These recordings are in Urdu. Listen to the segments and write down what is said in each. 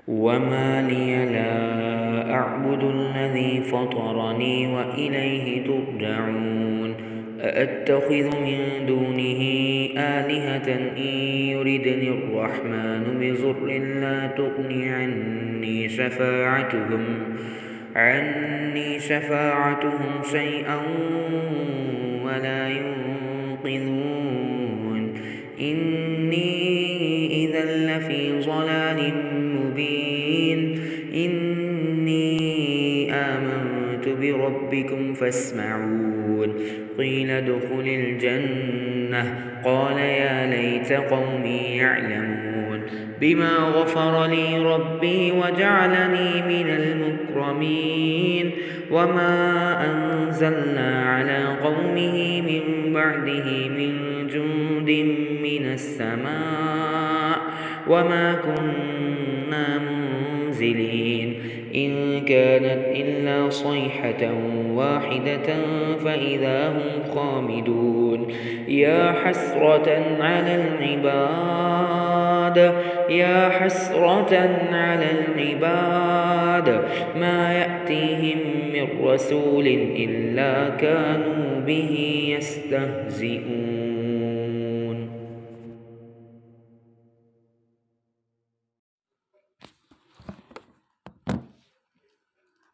وما لي لا أعبد الذي فطرني وإليه ترجعون أأتخذ من دونه آلهة إن يردني الرحمن بضر لا تغن عني شفاعتهم شيئا ولا ينقذون إني إذا لفي ضلال مبين إني آمنت بربكم فاسمعون قيل ادخل الجنة قال يا ليت قومي يعلمون بما غفر لي ربي وجعلني من المكرمين وما أنزلنا على قومه من بعده من جند من السماء وما كنا منزلين إن كانت إلا صيحة واحدة فإذا هم خامدون يا حسرة على العباد ما يأتيهم من رسول إلا كانوا به يستهزئون.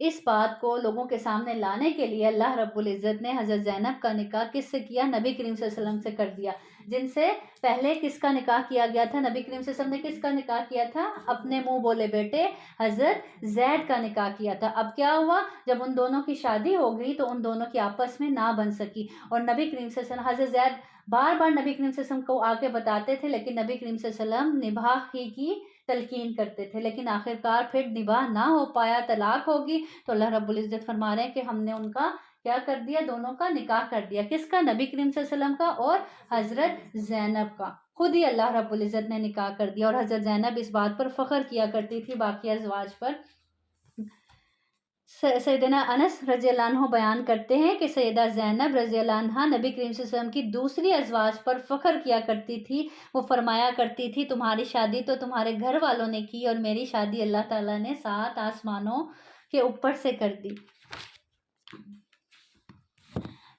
اس بات کو لوگوں کے سامنے لانے کے لیے اللہ رب العزت نے حضرت زینب کا نکاح کس سے کیا؟ نبی کریم صلی اللہ علیہ وسلم سے کر دیا، جن سے پہلے کس کا نکاح کیا گیا تھا؟ نبی کریم صلی اللہ علیہ وسلم نے کس کا نکاح کیا تھا؟ اپنے منہ بولے بیٹے حضرت زید کا نکاح کیا تھا۔ اب کیا ہوا؟ جب ان دونوں کی شادی ہو گئی تو ان دونوں کی آپس میں نہ بن سکی، اور نبی کریم صلی اللہ علیہ وسلم حضرت زید بار بار نبی کریم صلی اللہ علیہ وسلم کو آ کے بتاتے تھے، لیکن نبی کریم صلی اللہ علیہ وسلم نباہ ہی کی تلقین کرتے تھے، لیکن آخرکار پھر نباہ نہ ہو پایا، طلاق ہوگی، تو اللہ رب العزت فرما رہے ہیں کہ ہم نے ان کا کیا کر دیا؟ دونوں کا نکاح کر دیا۔ کس کا؟ نبی کریم صلی اللہ علیہ وسلم کا اور حضرت زینب کا، خود ہی اللہ رب العزت نے نکاح کر دیا۔ اور حضرت زینب اس بات پر فخر کیا کرتی تھی باقی ازواج پر۔ سیدنا انس رضی اللہ عنہ بیان کرتے ہیں کہ سیدہ زینب رضی اللہ عنہ نبی کریم صلی اللہ علیہ وسلم کی دوسری ازواج پر فخر کیا کرتی تھی۔ وہ فرمایا کرتی تھی تمہاری شادی تو تمہارے گھر والوں نے کی، اور میری شادی اللہ تعالیٰ نے 7 آسمانوں کے اوپر سے کر دی۔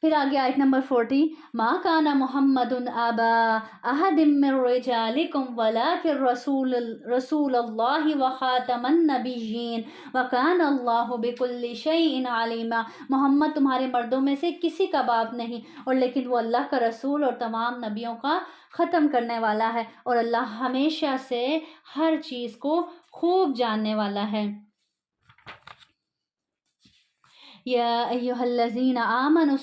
پھر آگے آیت نمبر 40، ما کان محمد ابا احد من رجالکم ولکن رسول اللہ وخاتم النبیین وکان اللہ بکل شیء علیما۔ محمد تمہارے مردوں میں سے کسی کا باپ نہیں، اور لیکن وہ اللہ کا رسول اور تمام نبیوں کا ختم کرنے والا ہے، اور اللہ ہمیشہ سے ہر چیز کو خوب جاننے والا ہے۔ یا ایھا الذین آمنوا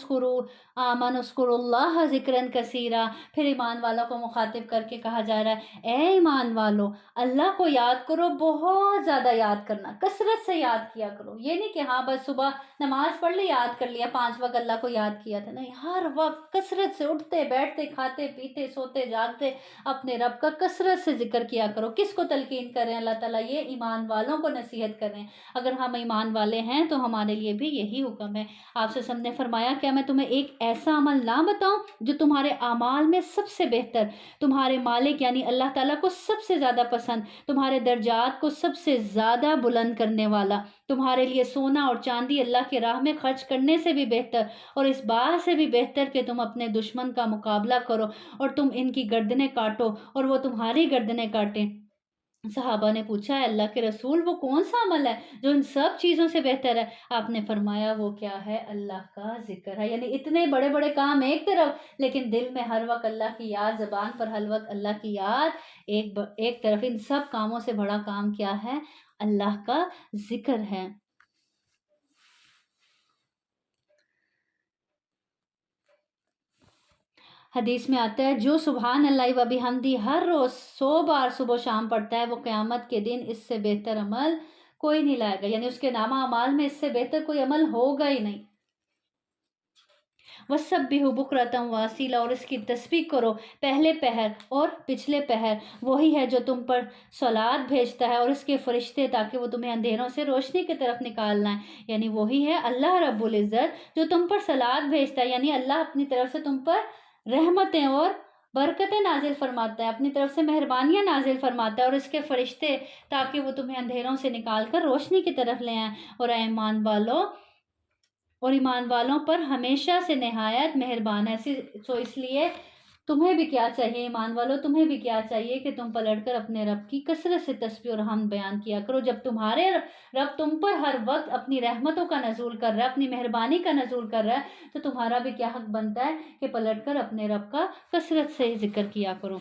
اذکروا اللہ ذکرا کثیرا۔ پھر ایمان والوں کو مخاطب کر کے کہا جا رہا ہے اے ایمان والو، اللہ کو یاد کرو، بہت زیادہ یاد کرنا، کثرت سے یاد کیا کرو۔ یہ نہیں کہ ہاں بس صبح نماز پڑھ لی یاد کر لیا، 5 وقت اللہ کو یاد کیا تھا، نہیں، ہر وقت کثرت سے اٹھتے بیٹھتے کھاتے پیتے سوتے جاگتے اپنے رب کا کثرت سے ذکر کیا کرو۔ کس کو تلقین کر رہے ہیں اللہ تعالیٰ؟ یہ ایمان والوں کو نصیحت کر رہے ہیں۔ اگر ہم ایمان والے ہیں تو ہمارے لیے بھی یہی حکم ہے۔ آپ سے سب نے فرمایا کیا میں تمہیں ایک ایسا عمل نہ بتاؤں جو تمہارے اعمال میں سب سے بہتر، تمہارے مالک یعنی اللہ تعالیٰ کو سب سے زیادہ پسند، تمہارے درجات کو سب سے زیادہ بلند کرنے والا، تمہارے لیے سونا اور چاندی اللہ کی راہ میں خرچ کرنے سے بھی بہتر، اور اس بات سے بھی بہتر کہ تم اپنے دشمن کا مقابلہ کرو اور تم ان کی گردنیں کاٹو اور وہ تمہاری گردنیں کاٹیں۔ صحابہ نے پوچھا ہے اللہ کے رسول وہ کون سا عمل ہے جو ان سب چیزوں سے بہتر ہے؟ آپ نے فرمایا وہ کیا ہے؟ اللہ کا ذکر ہے۔ یعنی اتنے بڑے بڑے کام ایک طرف، لیکن دل میں ہر وقت اللہ کی یاد، زبان پر ہر وقت اللہ کی یاد ایک طرف۔ ان سب کاموں سے بڑا کام کیا ہے؟ اللہ کا ذکر ہے۔ حدیث میں آتا ہے جو سبحان اللہ و بحمدی ہر روز 100 بار صبح و شام پڑھتا ہے وہ قیامت کے دن اس سے بہتر عمل کوئی نہیں لائے گا، یعنی اس کے نامہ اعمال میں اس سے بہتر کوئی عمل ہوگا ہی نہیں۔ وَسَبِّحُ بُكْرَةً وَأَصِيلًا، اور اس کی تسبیح کرو پہلے پہر اور پچھلے پہر۔ وہی ہے جو تم پر صلوات بھیجتا ہے اور اس کے فرشتے تاکہ وہ تمہیں اندھیروں سے روشنی کی طرف نکالنا ہے۔ یعنی وہی ہے اللہ رب العزت جو تم پر صلوات بھیجتا ہے، یعنی اللہ اپنی طرف سے تم پر رحمتیں اور برکتیں نازل فرماتا ہے، اپنی طرف سے مہربانیاں نازل فرماتا ہے، اور اس کے فرشتے تاکہ وہ تمہیں اندھیروں سے نکال کر روشنی کی طرف لے آئیں۔ اور اے ایمان والوں پر ہمیشہ سے نہایت مہربان ہے۔ اس لیے تمہیں بھی کیا چاہیے ایمان والوں، تمہیں بھی کیا چاہیے کہ تم پلٹ کر اپنے رب کی کثرت سے تسبیح اور حمد بیان کیا کرو۔ جب تمہارے رب تم پر ہر وقت اپنی رحمتوں کا نزول کر رہا ہے، اپنی مہربانی کا نزول کر رہا ہے، تو تمہارا بھی کیا حق بنتا ہے کہ پلٹ کر اپنے رب کا کثرت سے ذکر کیا کرو۔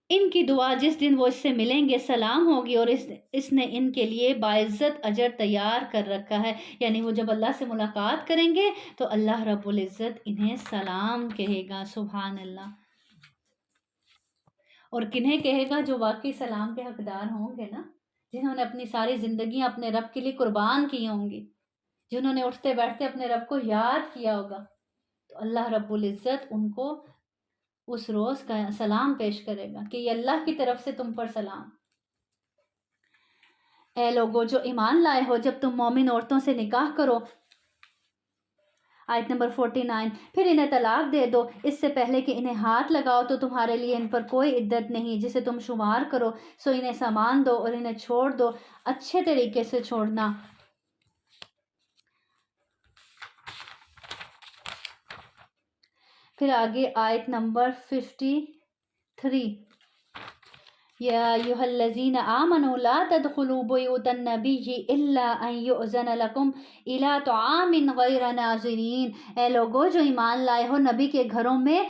ان کی دعا جس دن وہ اس سے ملیں گے سلام ہوگی، اور اس نے ان کے لیے باعزت اجر تیار کر رکھا ہے۔ یعنی وہ جب اللہ سے ملاقات کریں گے تو اللہ رب العزت انہیں سلام کہے گا۔ سبحان اللہ۔ اور کنہیں کہے گا؟ جو واقعی سلام کے حقدار ہوں گے نا، جنہوں نے اپنی ساری زندگیاں اپنے رب کے لیے قربان کی ہوں گی، جنہوں نے اٹھتے بیٹھتے اپنے رب کو یاد کیا ہوگا، تو اللہ رب العزت ان کو اس روز کا سلام پیش کرے گا کہ یہ اللہ کی طرف سے تم پر سلام۔ اے لوگو جو ایمان لائے ہو، جب تم مومن عورتوں سے نکاح کرو، آیت نمبر 49، پھر انہیں طلاق دے دو اس سے پہلے کہ انہیں ہاتھ لگاؤ تو تمہارے لیے ان پر کوئی عدت نہیں جسے تم شمار کرو، سو انہیں سامان دو اور انہیں چھوڑ دو، اچھے طریقے سے چھوڑنا۔ پھر آگے آیت نمبر 53، یا ایھا الذین آمنوا لا تدخلوا بیوت النبی الا ان یؤذن لکم الی طعام غیر ناظرین، اے لوگو جو ایمان لائے ہو، نبی کے گھروں میں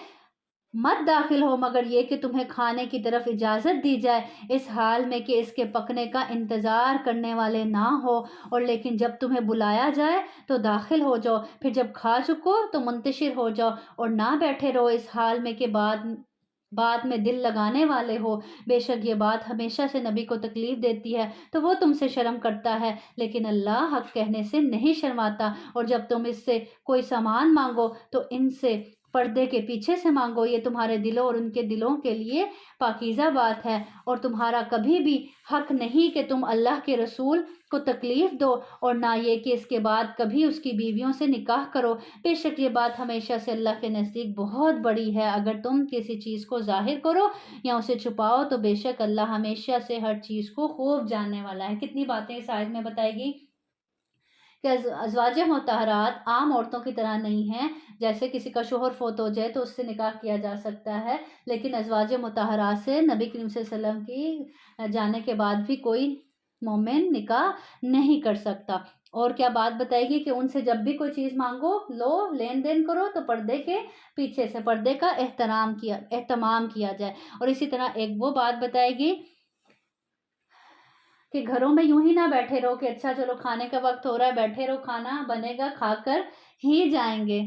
مت داخل ہو مگر یہ کہ تمہیں کھانے کی طرف اجازت دی جائے، اس حال میں کہ اس کے پکنے کا انتظار کرنے والے نہ ہو، اور لیکن جب تمہیں بلایا جائے تو داخل ہو جاؤ، پھر جب کھا چکو تو منتشر ہو جاؤ، اور نہ بیٹھے رہو اس حال میں کہ بعد میں دل لگانے والے ہو، بے شک یہ بات ہمیشہ سے نبی کو تکلیف دیتی ہے تو وہ تم سے شرم کرتا ہے، لیکن اللہ حق کہنے سے نہیں شرماتا، اور جب تم اس سے کوئی سامان مانگو تو ان سے پردے کے پیچھے سے مانگو، یہ تمہارے دلوں اور ان کے دلوں کے لیے پاکیزہ بات ہے، اور تمہارا کبھی بھی حق نہیں کہ تم اللہ کے رسول کو تکلیف دو، اور نہ یہ کہ اس کے بعد کبھی اس کی بیویوں سے نکاح کرو، بے شک یہ بات ہمیشہ سے اللہ کے نزدیک بہت بڑی ہے، اگر تم کسی چیز کو ظاہر کرو یا اسے چھپاؤ تو بے شک اللہ ہمیشہ سے ہر چیز کو خوب جاننے والا ہے۔ کتنی باتیں اس آیت میں بتائی گئی کہ ازواج مطہرات عام عورتوں کی طرح نہیں ہیں، جیسے کسی کا شوہر فوت ہو جائے تو اس سے نکاح کیا جا سکتا ہے، لیکن ازواج مطہرات سے نبی کریم صلی اللہ علیہ وسلم کی جانے کے بعد بھی کوئی مومن نکاح نہیں کر سکتا۔ اور کیا بات بتائے گی کہ ان سے جب بھی کوئی چیز مانگو لو، لین دین کرو تو پردے کے پیچھے سے، پردے کا اہتمام کیا جائے، اور اسی طرح ایک وہ بات بتائے گی کہ گھروں میں یوں ہی نہ بیٹھے رہو کہ اچھا چلو کھانے کا وقت ہو رہا ہے، بیٹھے رہو، کھانا بنے گا، کھا کر ہی جائیں گے۔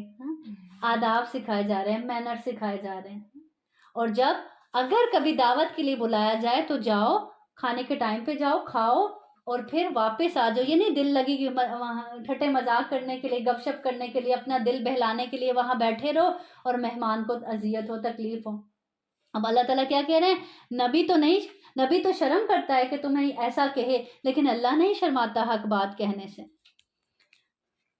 آداب سکھائے جا رہے ہیں، مینر سکھائے جا رہے ہیں، اور جب اگر کبھی دعوت کے لیے بلایا جائے تو جاؤ، کھانے کے ٹائم پہ جاؤ، کھاؤ اور پھر واپس آ جاؤ، یہ نہیں دل لگی کہ وہاں ٹھٹے مذاق کرنے کے لیے، گپ شپ کرنے کے لیے، اپنا دل بہلانے کے لیے وہاں بیٹھے رہو اور مہمان کو اذیت ہو، تکلیف ہو۔ اب اللہ تعالیٰ کیا کہہ رہے ہیں؟ نبی تو شرم کرتا ہے کہ تمہیں ایسا کہے، لیکن اللہ نہیں شرماتا حق بات کہنے سے۔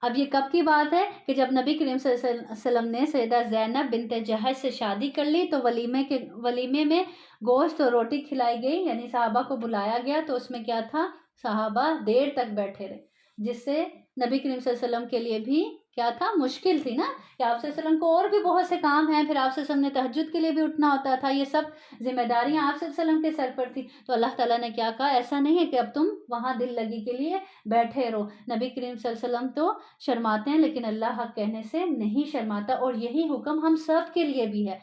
اب یہ کب کی بات ہے کہ جب نبی کریم صلی اللہ علیہ وسلم نے سیدہ زینب بنت جہش سے شادی کر لی تو ولیمے میں گوشت اور روٹی کھلائی گئی، یعنی صحابہ کو بلایا گیا، تو اس میں کیا تھا، صحابہ دیر تک بیٹھے رہے، جس سے نبی کریم صلی اللہ علیہ وسلم کے لیے بھی کیا تھا، مشکل تھی نا، کہ آپ صلی اللہ علیہ وسلم کو اور بھی بہت سے کام ہیں، پھر آپ صلی اللہ علیہ وسلم نے تہجد کے لیے بھی اٹھنا ہوتا تھا، یہ سب ذمہ داریاں آپ صلی اللہ علیہ وسلم کے سر پر تھی، تو اللہ تعالیٰ نے کیا کہا، ایسا نہیں ہے کہ اب تم وہاں دل لگی کے لیے بیٹھے رہو۔ نبی کریم صلی اللہ علیہ وسلم تو شرماتے ہیں لیکن اللہ حق کہنے سے نہیں شرماتا، اور یہی حکم ہم سب کے لیے بھی ہے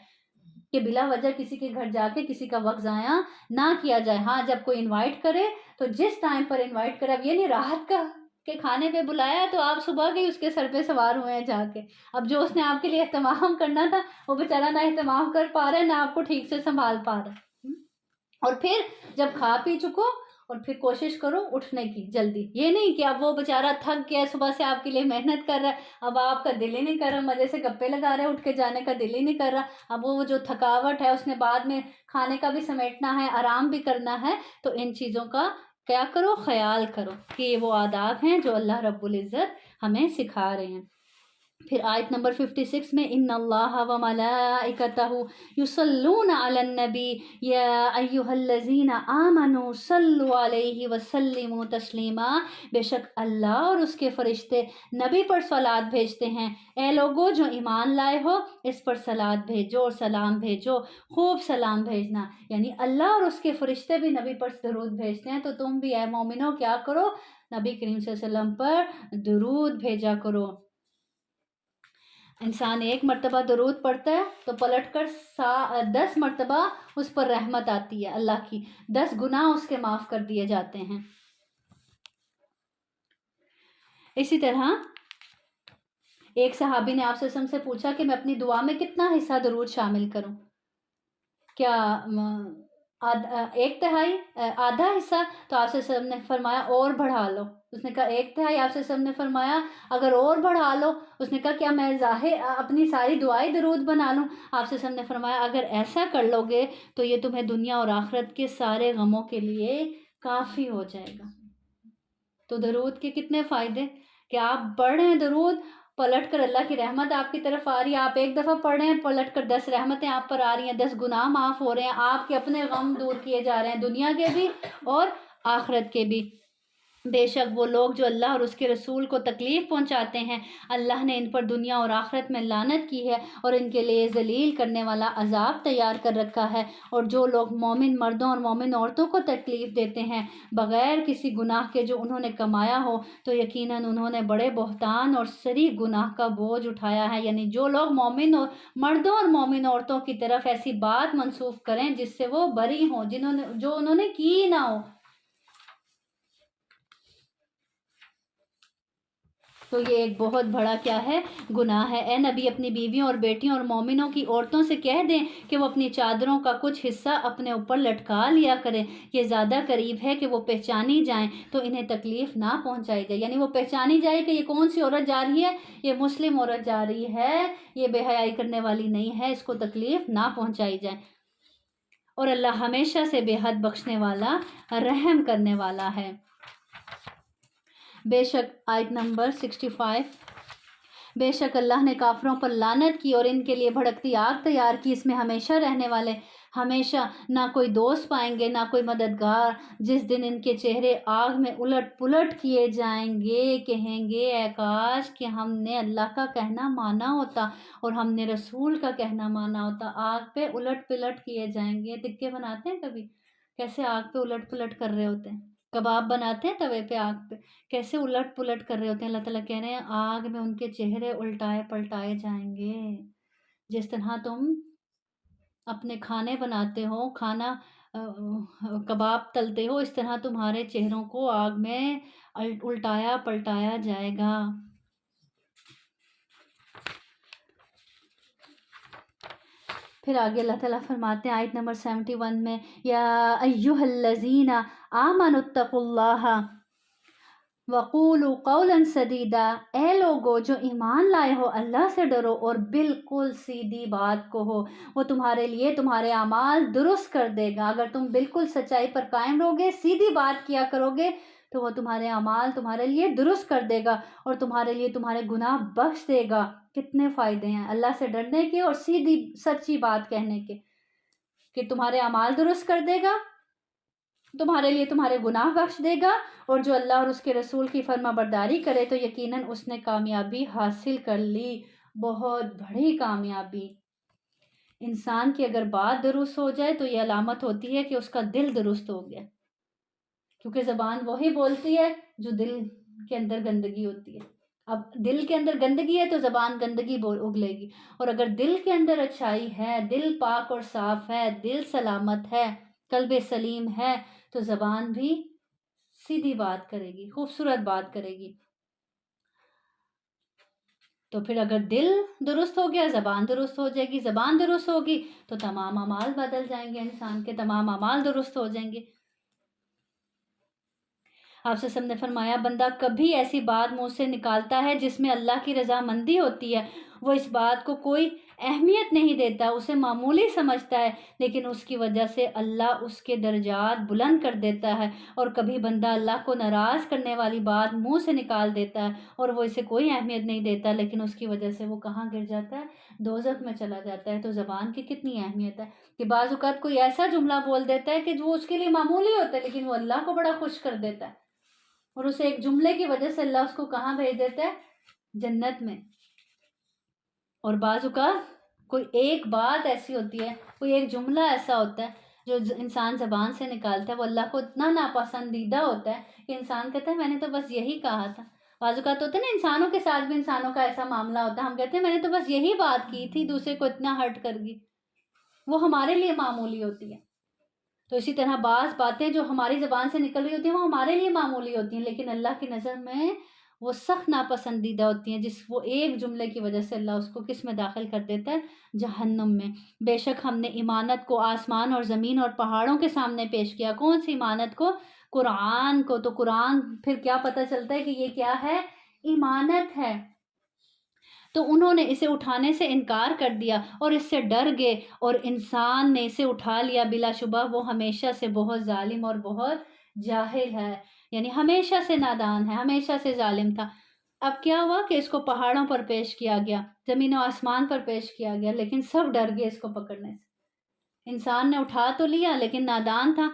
کہ بلا وجہ کسی کے گھر جا کے کسی کا وقت ضائع نہ کیا جائے۔ ہاں جب کوئی انوائٹ کرے تو جس ٹائم پر انوائٹ کرے، اب یہ نہیں راحت کا کہ کھانے پہ بلایا ہے تو آپ صبح کے اس کے سر پہ سوار ہوئے ہیں جا کے، اب جو اس نے آپ کے لیے اہتمام کرنا تھا وہ بیچارہ نہ اہتمام کر پا رہا ہے، نہ آپ کو ٹھیک سے سنبھال پا رہا ہے، اور پھر جب کھا پی چکو اور پھر کوشش کرو اٹھنے کی جلدی، یہ نہیں کہ اب وہ بیچارہ تھک گیا صبح سے آپ کے لیے محنت کر رہا ہے، اب آپ کا دل ہی نہیں کر رہا، مزے سے گپے لگا رہے، اٹھ کے جانے کا دل ہی نہیں کر رہا، اب وہ جو تھکاوٹ ہے اس نے بعد میں کھانے کا بھی سمیٹنا ہے، آرام بھی کرنا ہے، تو ان چیزوں کا کیا کرو، خیال کرو کہ یہ وہ آداب ہیں جو اللہ رب العزت ہمیں سکھا رہے ہیں۔ پھر آیت نمبر 56 میں ان اللہ و ملائکتہ یصلون علی النبی یا ایھا الذین آمنوا صلوا علیہ وسلموا تسلیما، بے شک اللہ اور اس کے فرشتے نبی پر صلوات بھیجتے ہیں، اے لوگو جو ایمان لائے ہو اس پر صلوات بھیجو اور سلام بھیجو، خوب سلام بھیجنا، یعنی اللہ اور اس کے فرشتے بھی نبی پر درود بھیجتے ہیں، تو تم بھی اے مومنو کیا کرو، نبی کریم صلی اللہ علیہ وسلم پر درود بھیجا کرو۔ انسان ایک مرتبہ درود پڑھتا ہے تو پلٹ کر 10 مرتبہ اس پر رحمت آتی ہے اللہ کی، 10 گناہ اس کے معاف کر دیے جاتے ہیں۔ اسی طرح ایک صحابی نے آپ سے پوچھا کہ میں اپنی دعا میں کتنا حصہ درود شامل کروں، کیا 1/3 آدھا حصہ؟ تو آپ سے نے فرمایا اور بڑھا لو، اس نے کہا 1/3، آپ سے نے فرمایا اگر اور بڑھا لو، اس نے کہا کیا میں اپنی ساری دعائیں درود بنا لوں؟ آپ سے نے فرمایا اگر ایسا کر لو گے تو یہ تمہیں دنیا اور آخرت کے سارے غموں کے لیے کافی ہو جائے گا۔ تو درود کے کتنے فائدے کہ آپ پڑھ رہے ہیں درود، پلٹ کر اللہ کی رحمت آپ کی طرف آ رہی ہے، آپ ایک دفعہ پڑھ رہے ہیں پلٹ کر 10 رحمتیں آپ پر آ رہی ہیں، 10 گناہ معاف ہو رہے ہیں، آپ کے اپنے غم دور کیے جا رہے ہیں، دنیا کے بھی اور آخرت کے بھی۔ بے شک وہ لوگ جو اللہ اور اس کے رسول کو تکلیف پہنچاتے ہیں، اللہ نے ان پر دنیا اور آخرت میں لعنت کی ہے اور ان کے لیے ذلیل کرنے والا عذاب تیار کر رکھا ہے۔ اور جو لوگ مومن مردوں اور مومن عورتوں کو تکلیف دیتے ہیں بغیر کسی گناہ کے جو انہوں نے کمایا ہو، تو یقیناً انہوں نے بڑے بہتان اور صریح گناہ کا بوجھ اٹھایا ہے۔ یعنی جو لوگ مومن اور مردوں اور مومن عورتوں کی طرف ایسی بات منسوخ کریں جس سے وہ بری ہوں، جو انہوں نے کی نہ ہو، تو یہ ایک بہت بڑا کیا ہے؟ گناہ ہے۔ اے نبی اپنی بیویوں اور بیٹیوں اور مومنوں کی عورتوں سے کہہ دیں کہ وہ اپنی چادروں کا کچھ حصہ اپنے اوپر لٹکا لیا کریں، یہ زیادہ قریب ہے کہ وہ پہچانی جائیں تو انہیں تکلیف نہ پہنچائی جائے۔ یعنی وہ پہچانی جائے کہ یہ کون سی عورت جا رہی ہے، یہ مسلم عورت جا رہی ہے، یہ بے حیائی کرنے والی نہیں ہے، اس کو تکلیف نہ پہنچائی جائے۔ اور اللہ ہمیشہ سے بے حد بخشنے والا، رحم کرنے والا ہے۔ بے شک آیت نمبر 65، بے شک اللہ نے کافروں پر لعنت کی اور ان کے لیے بھڑکتی آگ تیار کی، اس میں ہمیشہ رہنے والے، ہمیشہ نہ کوئی دوست پائیں گے نہ کوئی مددگار، جس دن ان کے چہرے آگ میں الٹ پلٹ کیے جائیں گے، کہیں گے اے کاش کہ ہم نے اللہ کا کہنا مانا ہوتا اور ہم نے رسول کا کہنا مانا ہوتا۔ آگ پہ الٹ پلٹ کیے جائیں گے۔ ٹکے بناتے ہیں کبھی، کیسے آگ پہ الٹ پلٹ کر رہے ہوتے ہیں؟ کباب بناتے ہیں توے پہ آگ پہ، کیسے الٹ پلٹ کر رہے ہوتے ہیں؟ اللہ تعالیٰ کہہ رہے ہیں آگ میں ان کے چہرے الٹائے پلٹائے جائیں گے۔ جس طرح تم اپنے کھانے بناتے ہو، کھانا کباب تلتے ہو، اس طرح تمہارے چہروں کو آگ میں الٹایا پلٹایا جائے گا۔ پھر آگے اللہ تعالیٰ فرماتے ہیں آیت نمبر 71 میں، یا ایہا الذین آمنوا اتقوا اللہ وقولوا قولا سدیدا، اے لوگو جو ایمان لائے ہو اللہ سے ڈرو اور بالکل سیدھی بات کہو، وہ تمہارے لیے تمہارے اعمال درست کر دے گا۔ اگر تم بالکل سچائی پر قائم رہو گے، سیدھی بات کیا کرو گے، تو وہ تمہارے اعمال تمہارے لیے درست کر دے گا اور تمہارے لیے تمہارے گناہ بخش دے گا۔ کتنے فائدے ہیں اللہ سے ڈرنے کے اور سیدھی سچی بات کہنے کے، کہ تمہارے اعمال درست کر دے گا، تمہارے لیے تمہارے گناہ بخش دے گا، اور جو اللہ اور اس کے رسول کی فرما برداری کرے تو یقیناً اس نے کامیابی حاصل کر لی، بہت بڑی کامیابی۔ انسان کی اگر بات درست ہو جائے تو یہ علامت ہوتی ہے کہ اس کا دل درست ہو گیا، کیونکہ زبان وہی بولتی ہے جو دل کے اندر گندگی ہوتی ہے۔ اب دل کے اندر گندگی ہے تو زبان گندگی اگلے گی، اور اگر دل کے اندر اچھائی ہے، دل پاک اور صاف ہے، دل سلامت ہے، قلب سلیم ہے، تو زبان بھی سیدھی بات کرے گی، خوبصورت بات کرے گی۔ تو پھر اگر دل درست ہو گیا زبان درست ہو جائے گی، زبان درست ہوگی تو تمام اعمال بدل جائیں گے، انسان کے تمام اعمال درست ہو جائیں گے۔ آپ سے سب نے فرمایا بندہ کبھی ایسی بات منہ سے نکالتا ہے جس میں اللہ کی رضامندی ہوتی ہے، وہ اس بات کو کوئی اہمیت نہیں دیتا، اسے معمولی سمجھتا ہے، لیکن اس کی وجہ سے اللہ اس کے درجات بلند کر دیتا ہے۔ اور کبھی بندہ اللہ کو ناراض کرنے والی بات منہ سے نکال دیتا ہے اور وہ اسے کوئی اہمیت نہیں دیتا، لیکن اس کی وجہ سے وہ کہاں گر جاتا ہے؟ دوزخ میں چلا جاتا ہے۔ تو زبان کی کتنی اہمیت ہے کہ بعض اوقات کوئی ایسا جملہ بول دیتا ہے کہ جو اس کے لیے معمولی ہوتا ہے لیکن وہ اللہ کو بڑا خوش کر دیتا ہے، اور اسے ایک جملے کی وجہ سے اللہ اس کو کہاں بھیج دیتا ہے؟ جنت میں۔ اور بعض اوقات کوئی ایک بات ایسی ہوتی ہے، کوئی ایک جملہ ایسا ہوتا ہے جو انسان زبان سے نکالتا ہے، وہ اللہ کو اتنا ناپسندیدہ ہوتا ہے کہ انسان کہتا ہے میں نے تو بس یہی کہا تھا۔ بعض اوقات ہوتا ہے نا انسانوں کے ساتھ بھی انسانوں کا ایسا معاملہ ہوتا ہے، ہم کہتے ہیں میں نے تو بس یہی بات کی تھی، دوسرے کو اتنا ہرٹ کر گئی، وہ ہمارے لیے معمولی ہوتی ہے۔ تو اسی طرح بعض باتیں جو ہماری زبان سے نکل رہی ہوتی ہیں وہ ہمارے لیے معمولی ہوتی ہیں، لیکن اللہ کی نظر میں وہ سخت ناپسندیدہ ہوتی ہیں، وہ ایک جملے کی وجہ سے اللہ اس کو کس میں داخل کر دیتا ہے؟ جہنم میں۔ بے شک ہم نے امانت کو آسمان اور زمین اور پہاڑوں کے سامنے پیش کیا۔ کون سی امانت کو؟ قرآن کو۔ تو قرآن پھر کیا پتہ چلتا ہے کہ یہ کیا ہے؟ امانت ہے۔ تو انہوں نے اسے اٹھانے سے انکار کر دیا اور اس سے ڈر گئے، اور انسان نے اسے اٹھا لیا، بلا شبہ وہ ہمیشہ سے بہت ظالم اور بہت جاہل ہے، یعنی ہمیشہ سے نادان ہے، ہمیشہ سے ظالم تھا۔ اب کیا ہوا کہ اس کو پہاڑوں پر پیش کیا گیا، زمین و آسمان پر پیش کیا گیا، لیکن سب ڈر گئے اس کو پکڑنے سے۔ انسان نے اٹھا تو لیا لیکن نادان تھا،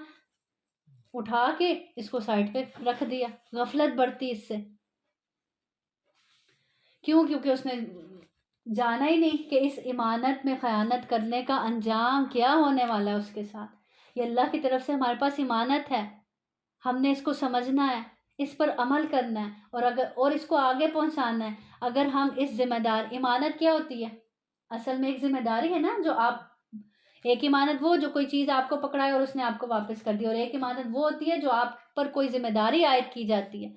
اٹھا کے اس کو سائڈ پہ رکھ دیا، غفلت برتی اس سے. کیوں؟ کیونکہ اس نے جانا ہی نہیں کہ اس امانت میں خیانت کرنے کا انجام کیا ہونے والا ہے اس کے ساتھ. یہ اللہ کی طرف سے ہمارے پاس امانت ہے، ہم نے اس کو سمجھنا ہے، اس پر عمل کرنا ہے اور اس کو آگے پہنچانا ہے. اگر ہم اس ذمہ دار، امانت کیا ہوتی ہے؟ اصل میں ایک ذمہ داری ہے نا، جو آپ، ایک امانت وہ جو کوئی چیز آپ کو پکڑائے اور اس نے آپ کو واپس کر دی، اور ایک امانت وہ ہوتی ہے جو آپ پر کوئی ذمہ داری عائد کی جاتی ہے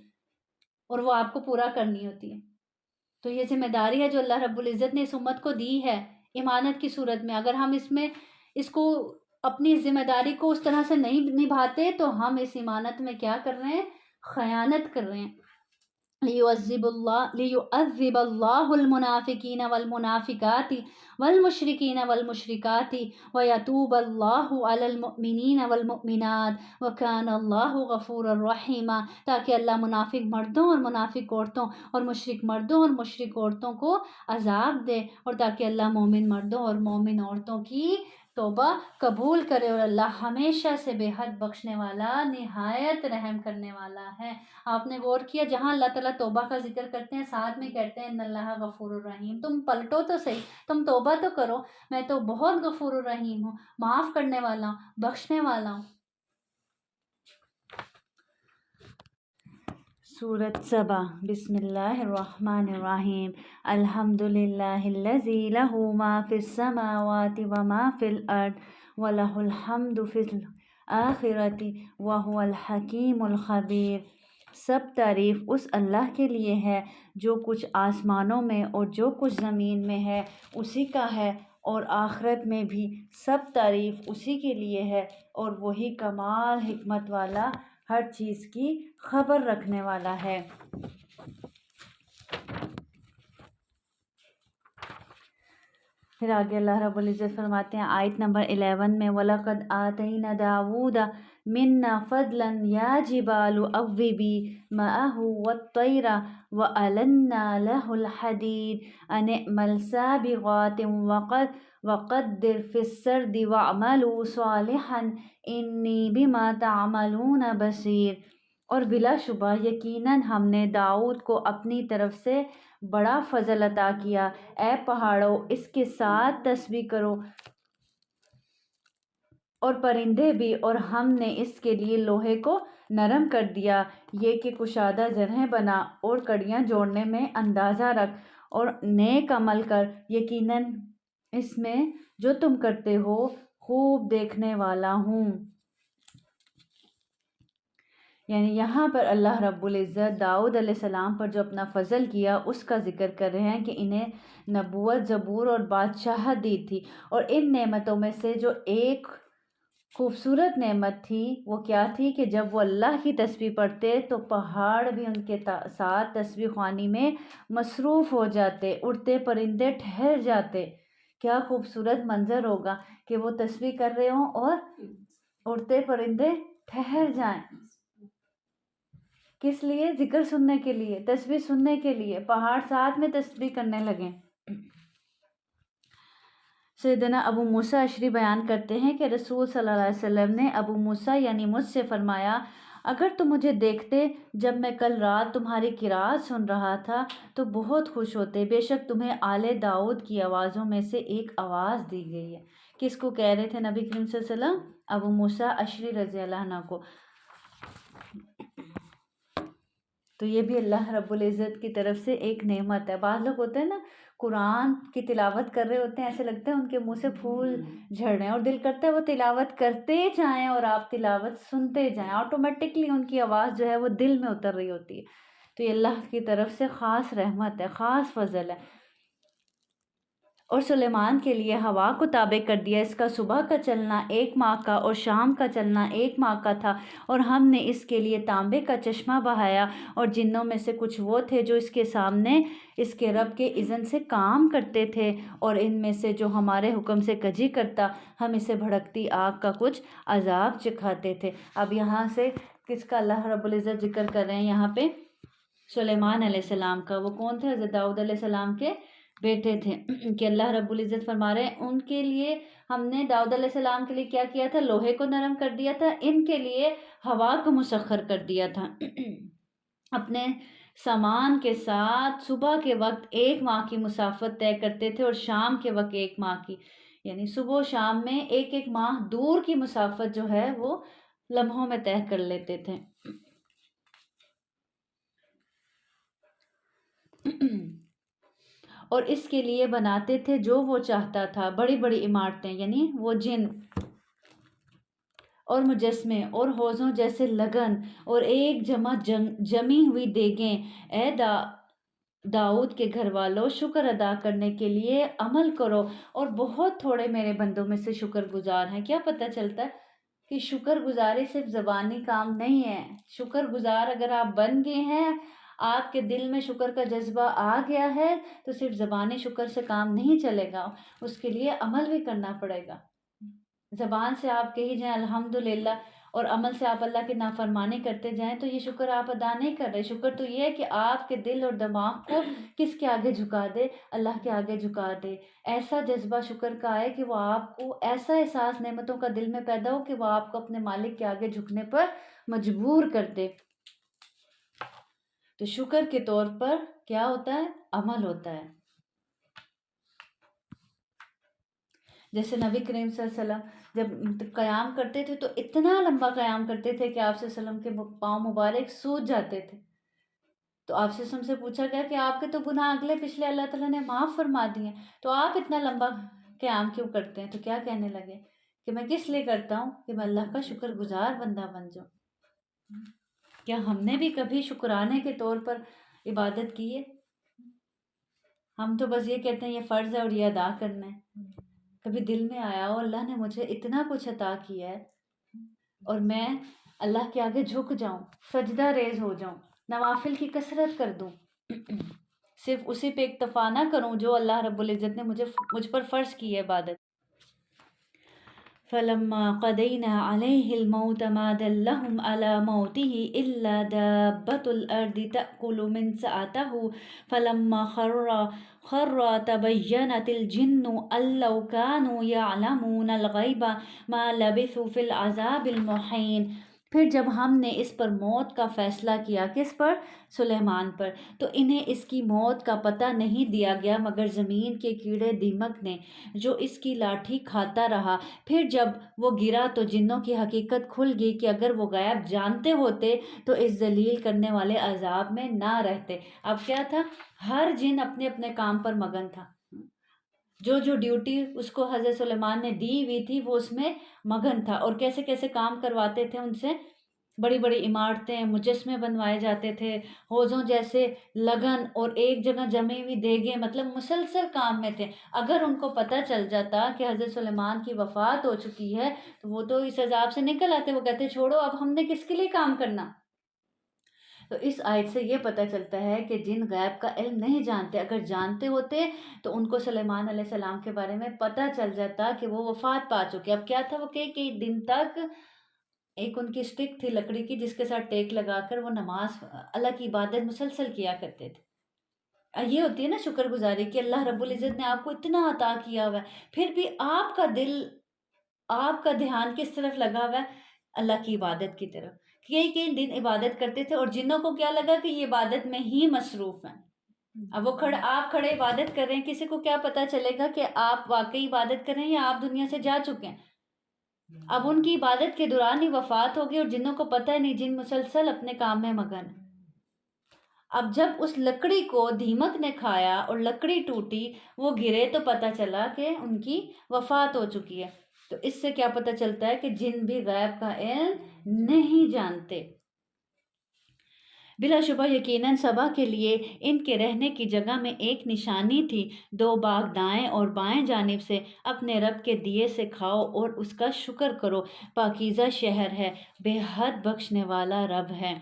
اور وہ آپ کو پورا کرنی ہوتی ہے. تو یہ ذمہ داری ہے جو اللہ رب العزت نے اس امت کو دی ہے امانت کی صورت میں. اگر ہم اس کو اپنی ذمہ داری کو اس طرح سے نہیں نبھاتے تو ہم اس امانت میں کیا کر رہے ہیں؟ خیانت کر رہے ہیں. لِيُعَذِّبَ اللَّهُ الْمُنَافِقِينَ وَالْمُنَافِقَاتِ وَالْمُشْرِكِينَ وَالْمُشْرِكَاتِ وَيَتُوبَ اللَّهُ عَلَى الْمُؤْمِنِينَ وَالْمُؤْمِنَاتِ وَكَانَ اللَّهُ غَفُورًا رَحِيمًا. تاکہ اللہ منافق مردوں اور منافق عورتوں اور مشرک مردوں اور مشرک عورتوں کو عذاب دے، اور تاکہ اللہ مومن مردوں اور مومن عورتوں کی توبہ قبول کرے. اور اللہ ہمیشہ سے بے حد بخشنے والا، نہایت رحم کرنے والا ہے. آپ نے غور کیا جہاں اللہ تعالیٰ توبہ کا ذکر کرتے ہیں ساتھ میں کہتے ہیں ان اللہ غفور الرحیم. تم پلٹو تو صحیح، تم توبہ تو کرو، میں تو بہت غفور الرحیم ہوں، معاف کرنے والا ہوں، بخشنے والا ہوں. سورۃ سبا. بسم اللہ الرحمن الرحیم. الحمد للہ الذی لہ ما فی السماوات وما فی الارض ولہ الحمد فی الآخرۃ وہو الحکیم الخبیر. سب تعریف اس اللہ کے لیے ہے جو کچھ آسمانوں میں اور جو کچھ زمین میں ہے اسی کا ہے، اور آخرت میں بھی سب تعریف اسی کے لیے ہے، اور وہی کمال حکمت والا، ہر چیز کی خبر رکھنے والا ہے. پھر آگے اللہ رب العزت فرماتے ہیں آیت نمبر 11 میں وَلَقَدْ آتَيْنَا دَاوُودَ مِنَّا فَضْلًا يَا جِبَالُ أَوِّبِي مَعَهُ وَالطَّيْرَ وَأَلَنَّا لَهُ الْحَدِيدَ أَنِ اعْمَلْ سَابِغَاتٍ وَقَدِّرْ فِي السَّرْدِ وَاعْمَلُوا صَالِحًا إِنِّي بِمَا تَعْمَلُونَ بَصِيرٌ. اور بلا شبہ یقیناً ہم نے داؤد کو اپنی طرف سے بڑا فضل عطا کیا. اے پہاڑوں اس کے ساتھ تسبیح کرو اور پرندے بھی، اور ہم نے اس کے لیے لوہے کو نرم کر دیا یہ کہ کشادہ جرہیں بنا، اور کڑیاں جوڑنے میں اندازہ رکھ اور نیک عمل کر، یقیناً اس میں جو تم کرتے ہو خوب دیکھنے والا ہوں. یعنی یہاں پر اللہ رب العزت داؤد علیہ السلام پر جو اپنا فضل کیا اس کا ذکر کر رہے ہیں کہ انہیں نبوت، زبور اور بادشاہت دی تھی. اور ان نعمتوں میں سے جو ایک خوبصورت نعمت تھی وہ کیا تھی کہ جب وہ اللہ کی تسبیح پڑھتے تو پہاڑ بھی ان کے ساتھ تسبیح خوانی میں مصروف ہو جاتے، اڑتے پرندے ٹھہر جاتے. کیا خوبصورت منظر ہوگا کہ وہ تسبیح کر رہے ہوں اور اڑتے پرندے ٹھہر جائیں. کس لیے؟ ذکر سننے کے لیے، تسبیح سننے کے لیے. پہاڑ ساتھ میں تسبیح کرنے لگیں. سیدنا ابو موسیٰ اشعری بیان کرتے ہیں کہ رسول صلی اللہ علیہ وسلم نے ابو موسیٰ یعنی مجھ سے فرمایا اگر تم مجھے دیکھتے جب میں کل رات تمہاری قرات سن رہا تھا تو بہت خوش ہوتے. بے شک تمہیں آل داؤد کی آوازوں میں سے ایک آواز دی گئی ہے. کس کو کہہ رہے تھے نبی کریم صلی اللہ علیہ وسلم؟ ابو موسیٰ اشعری رضی اللہ عنہ کو. تو یہ بھی اللہ رب العزت کی طرف سے ایک نعمت ہے. بعض لوگ ہوتے ہیں نا قرآن کی تلاوت کر رہے ہوتے ہیں، ایسے لگتا ہے ان کے منہ سے پھول جھڑ رہے ہیں، اور دل کرتا ہے وہ تلاوت کرتے جائیں اور آپ تلاوت سنتے جائیں. آٹومیٹکلی ان کی آواز جو ہے وہ دل میں اتر رہی ہوتی ہے. تو یہ اللہ کی طرف سے خاص رحمت ہے، خاص فضل ہے. اور سلیمان کے لیے ہوا کو تابع کر دیا. اس کا صبح کا چلنا 1 ماہ کا اور شام کا چلنا 1 ماہ کا تھا. اور ہم نے اس کے لیے تانبے کا چشمہ بہایا، اور جنوں میں سے کچھ وہ تھے جو اس کے سامنے اس کے رب کے اذن سے کام کرتے تھے، اور ان میں سے جو ہمارے حکم سے کجی کرتا ہم اسے بھڑکتی آگ کا کچھ عذاب چکھاتے تھے. اب یہاں سے کس کا اللہ رب العزت ذکر کر رہے ہیں؟ یہاں پہ سلیمان علیہ السلام کا. وہ کون تھے؟ حضرت داؤد علیہ السلام کے بیٹے تھے کہ اللہ رب العزت فرما رہے ہیں ان کے لیے ہم نے داؤد علیہ السلام کے لیے کیا کیا تھا، لوہے کو نرم کر دیا تھا، ان کے لیے ہوا کو مسخر کر دیا تھا۔ اپنے سامان کے ساتھ صبح کے وقت 1 ماہ کی مسافت طے کرتے تھے اور شام کے وقت 1 ماہ کی، یعنی صبح و شام میں 1 ماہ دور کی مسافت جو ہے وہ لمحوں میں طے کر لیتے تھے۔ اور اس کے لیے بناتے تھے جو وہ چاہتا تھا، بڑی بڑی عمارتیں، یعنی وہ جن اور مجسمے اور حوضوں جیسے لگن اور ایک جمع جمی ہوئی دیگیں۔ اے داؤد کے گھر والوں، شکر ادا کرنے کے لیے عمل کرو، اور بہت تھوڑے میرے بندوں میں سے شکر گزار ہیں۔ کیا پتہ چلتا ہے کہ شکر گزاری صرف زبانی کام نہیں ہے۔ شکر گزار اگر آپ بن گئے ہیں، آپ کے دل میں شکر کا جذبہ آ گیا ہے، تو صرف زبانی شکر سے کام نہیں چلے گا، اس کے لیے عمل بھی کرنا پڑے گا۔ زبان سے آپ کہی جائیں الحمدللہ اور عمل سے آپ اللہ کی نافرمانی کرتے جائیں تو یہ شکر آپ ادا نہیں کر رہے۔ شکر تو یہ ہے کہ آپ کے دل اور دماغ کو کس کے آگے جھکا دے، اللہ کے آگے جھکا دے۔ ایسا جذبہ شکر کا آئے کہ وہ آپ کو ایسا احساس نعمتوں کا دل میں پیدا ہو کہ وہ آپ کو اپنے مالک کے آگے جھکنے پر مجبور کر دے۔ تو شکر کے طور پر کیا ہوتا ہے؟ عمل ہوتا ہے۔ جیسے نبی کریم صلی اللہ علیہ وسلم جب قیام کرتے تھے تو اتنا لمبا قیام کرتے تھے کہ آپ صلی اللہ علیہ وسلم کے پاؤں مبارک سوج جاتے تھے۔ تو آپ صلی اللہ علیہ وسلم سے پوچھا گیا کہ آپ کے تو گناہ اگلے پچھلے اللہ تعالیٰ نے معاف فرما دیے، تو آپ اتنا لمبا قیام کیوں کرتے ہیں؟ تو کیا کہنے لگے کہ میں کس لیے کرتا ہوں کہ میں اللہ کا شکر گزار بندہ بن جاؤں۔ کیا ہم نے بھی کبھی شکرانے کے طور پر عبادت کی ہے؟ ہم تو بس یہ کہتے ہیں یہ فرض ہے اور یہ ادا کرنا ہے۔ کبھی دل میں آیا ہو اللہ نے مجھے اتنا کچھ عطا کیا ہے اور میں اللہ کے آگے جھک جاؤں، سجدہ ریز ہو جاؤں، نوافل کی کثرت کر دوں، صرف اسی پہ اکتفا نہ کروں جو اللہ رب العزت نے مجھ پر فرض کی ہے عبادت۔ فَلَمَّا قَضَيْنَا عَلَيْهِ الْمَوْتَ مَا دَلَّهُمْ عَلَى مَوْتِهِ إِلَّا دَابَّةُ الْأَرْضِ تَأْكُلُ مِنْ سَأَتَهُ فَلَمَّا خَرَّ تَبَيَّنَتِ الْجِنُّ أَن لَّوْ كَانُوا يَعْلَمُونَ الْغَيْبَ مَا لَبِثُوا فِي الْعَذَابِ الْمُحِينِ۔ پھر جب ہم نے اس پر موت کا فیصلہ کیا، کس پر؟ سلیمان پر، تو انہیں اس کی موت کا پتہ نہیں دیا گیا مگر زمین کے کیڑے دیمک نے جو اس کی لاٹھی کھاتا رہا۔ پھر جب وہ گرا تو جنوں کی حقیقت کھل گئی کہ اگر وہ غیب جانتے ہوتے تو اس ذلیل کرنے والے عذاب میں نہ رہتے۔ اب کیا تھا؟ ہر جن اپنے اپنے کام پر مگن تھا، جو ڈیوٹی اس کو حضرت سلیمان نے دی ہوئی تھی وہ اس میں مگن تھا، اور کیسے کیسے کام کرواتے تھے ان سے۔ بڑی بڑی عمارتیں، مجسمے بنوائے جاتے تھے، حوضوں جیسے لگن اور ایک جگہ جمی ہوئی دیگیں، مطلب مسلسل کام میں تھے۔ اگر ان کو پتہ چل جاتا کہ حضرت سلیمان کی وفات ہو چکی ہے تو وہ تو اس عذاب سے نکل آتے، وہ کہتے چھوڑو اب ہم نے کس کے لیے کام کرنا۔ تو اس آیت سے یہ پتہ چلتا ہے کہ جن غیب کا علم نہیں جانتے، اگر جانتے ہوتے تو ان کو سلیمان علیہ السلام کے بارے میں پتہ چل جاتا کہ وہ وفات پا چکے۔ اب کیا تھا؟ وہ کئی دن تک ایک ان کی سٹک تھی لکڑی کی جس کے ساتھ ٹیک لگا کر وہ نماز، اللہ کی عبادت مسلسل کیا کرتے تھے۔ یہ ہوتی ہے نا شکر گزاری کہ اللہ رب العزت نے آپ کو اتنا عطا کیا ہوا ہے، پھر بھی آپ کا دل، آپ کا دھیان کس طرف لگا ہوا ہے؟ اللہ کی عبادت کی طرف۔ کئی دن عبادت کرتے تھے اور جنوں کو کیا لگا کہ یہ عبادت میں ہی مصروف ہیں۔ اب وہ آپ کھڑے عبادت کر رہے ہیں، کسی کو کیا پتہ چلے گا کہ آپ واقعی عبادت کر رہے ہیں یا آپ دنیا سے جا چکے ہیں۔ اب ان کی عبادت کے دوران ہی وفات ہوگی اور جنوں کو پتہ نہیں، جن مسلسل اپنے کام میں مگن۔ اب جب اس لکڑی کو دیمک نے کھایا اور لکڑی ٹوٹی، وہ گرے تو پتہ چلا کہ ان کی وفات ہو چکی ہے۔ تو اس سے کیا پتہ چلتا ہے کہ جن بھی غیب کا علم نہیں جانتے۔ بلا شبہ یقیناً سبا کے لیے ان کے رہنے کی جگہ میں ایک نشانی تھی، 2 باغ دائیں اور بائیں جانب سے، اپنے رب کے دیے سے کھاؤ اور اس کا شکر کرو، پاکیزہ شہر ہے، بے حد بخشنے والا رب ہے۔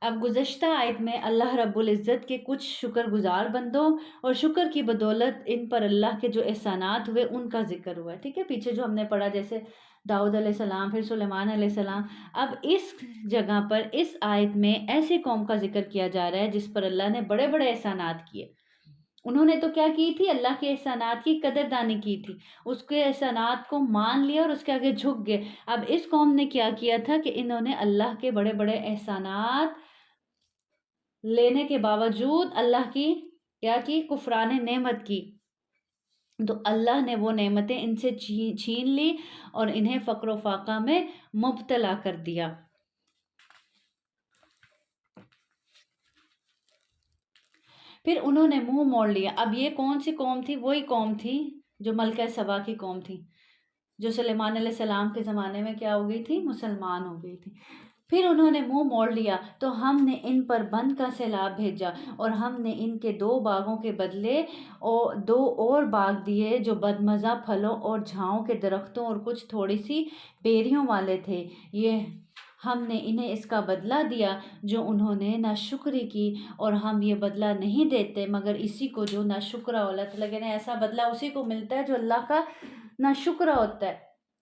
اب گزشتہ آیت میں اللہ رب العزت کے کچھ شکر گزار بندوں اور شکر کی بدولت ان پر اللہ کے جو احسانات ہوئے ان کا ذکر ہوا ہے، ٹھیک ہے؟ پیچھے جو ہم نے پڑھا جیسے داؤد علیہ السلام، پھر سلیمان علیہ السلام، اب اس جگہ پر اس آیت میں ایسی قوم کا ذکر کیا جا رہا ہے جس پر اللہ نے بڑے بڑے احسانات کیے، انہوں نے تو کیا کی تھی؟ اللہ کے احسانات کی قدردانی کی تھی، اس کے احسانات کو مان لیا اور اس کے آگے جھک گئے۔ اب اس قوم نے کیا کیا تھا کہ انہوں نے اللہ کے بڑے بڑے احسانات لینے کے باوجود اللہ کی کیا کی؟ کفران نعمت کی۔ تو اللہ نے وہ نعمتیں ان سے چھین لی اور انہیں فقر و فاقہ میں مبتلا کر دیا۔ پھر انہوں نے منہ موڑ لیا۔ اب یہ کون سی قوم تھی؟ وہی قوم تھی جو ملکہ سبا کی قوم تھی، جو سلیمان علیہ السلام کے زمانے میں کیا ہو گئی تھی؟ مسلمان ہو گئی تھی۔ پھر انہوں نے منہ موڑ لیا تو ہم نے ان پر بن کا سیلاب بھیجا، اور ہم نے ان کے 2 باغوں کے بدلے 2 اور باغ دیے جو بدمزہ پھلوں اور جھاؤں کے درختوں اور کچھ تھوڑی سی بیریوں والے تھے۔ یہ ہم نے انہیں اس کا بدلہ دیا جو انہوں نے ناشکری کی، اور ہم یہ بدلہ نہیں دیتے مگر اسی کو جو ناشکرا اللہ تعالیٰ کہتے ہیں ایسا بدلہ اسی کو ملتا ہے جو اللہ کا ناشکرا ہوتا ہے،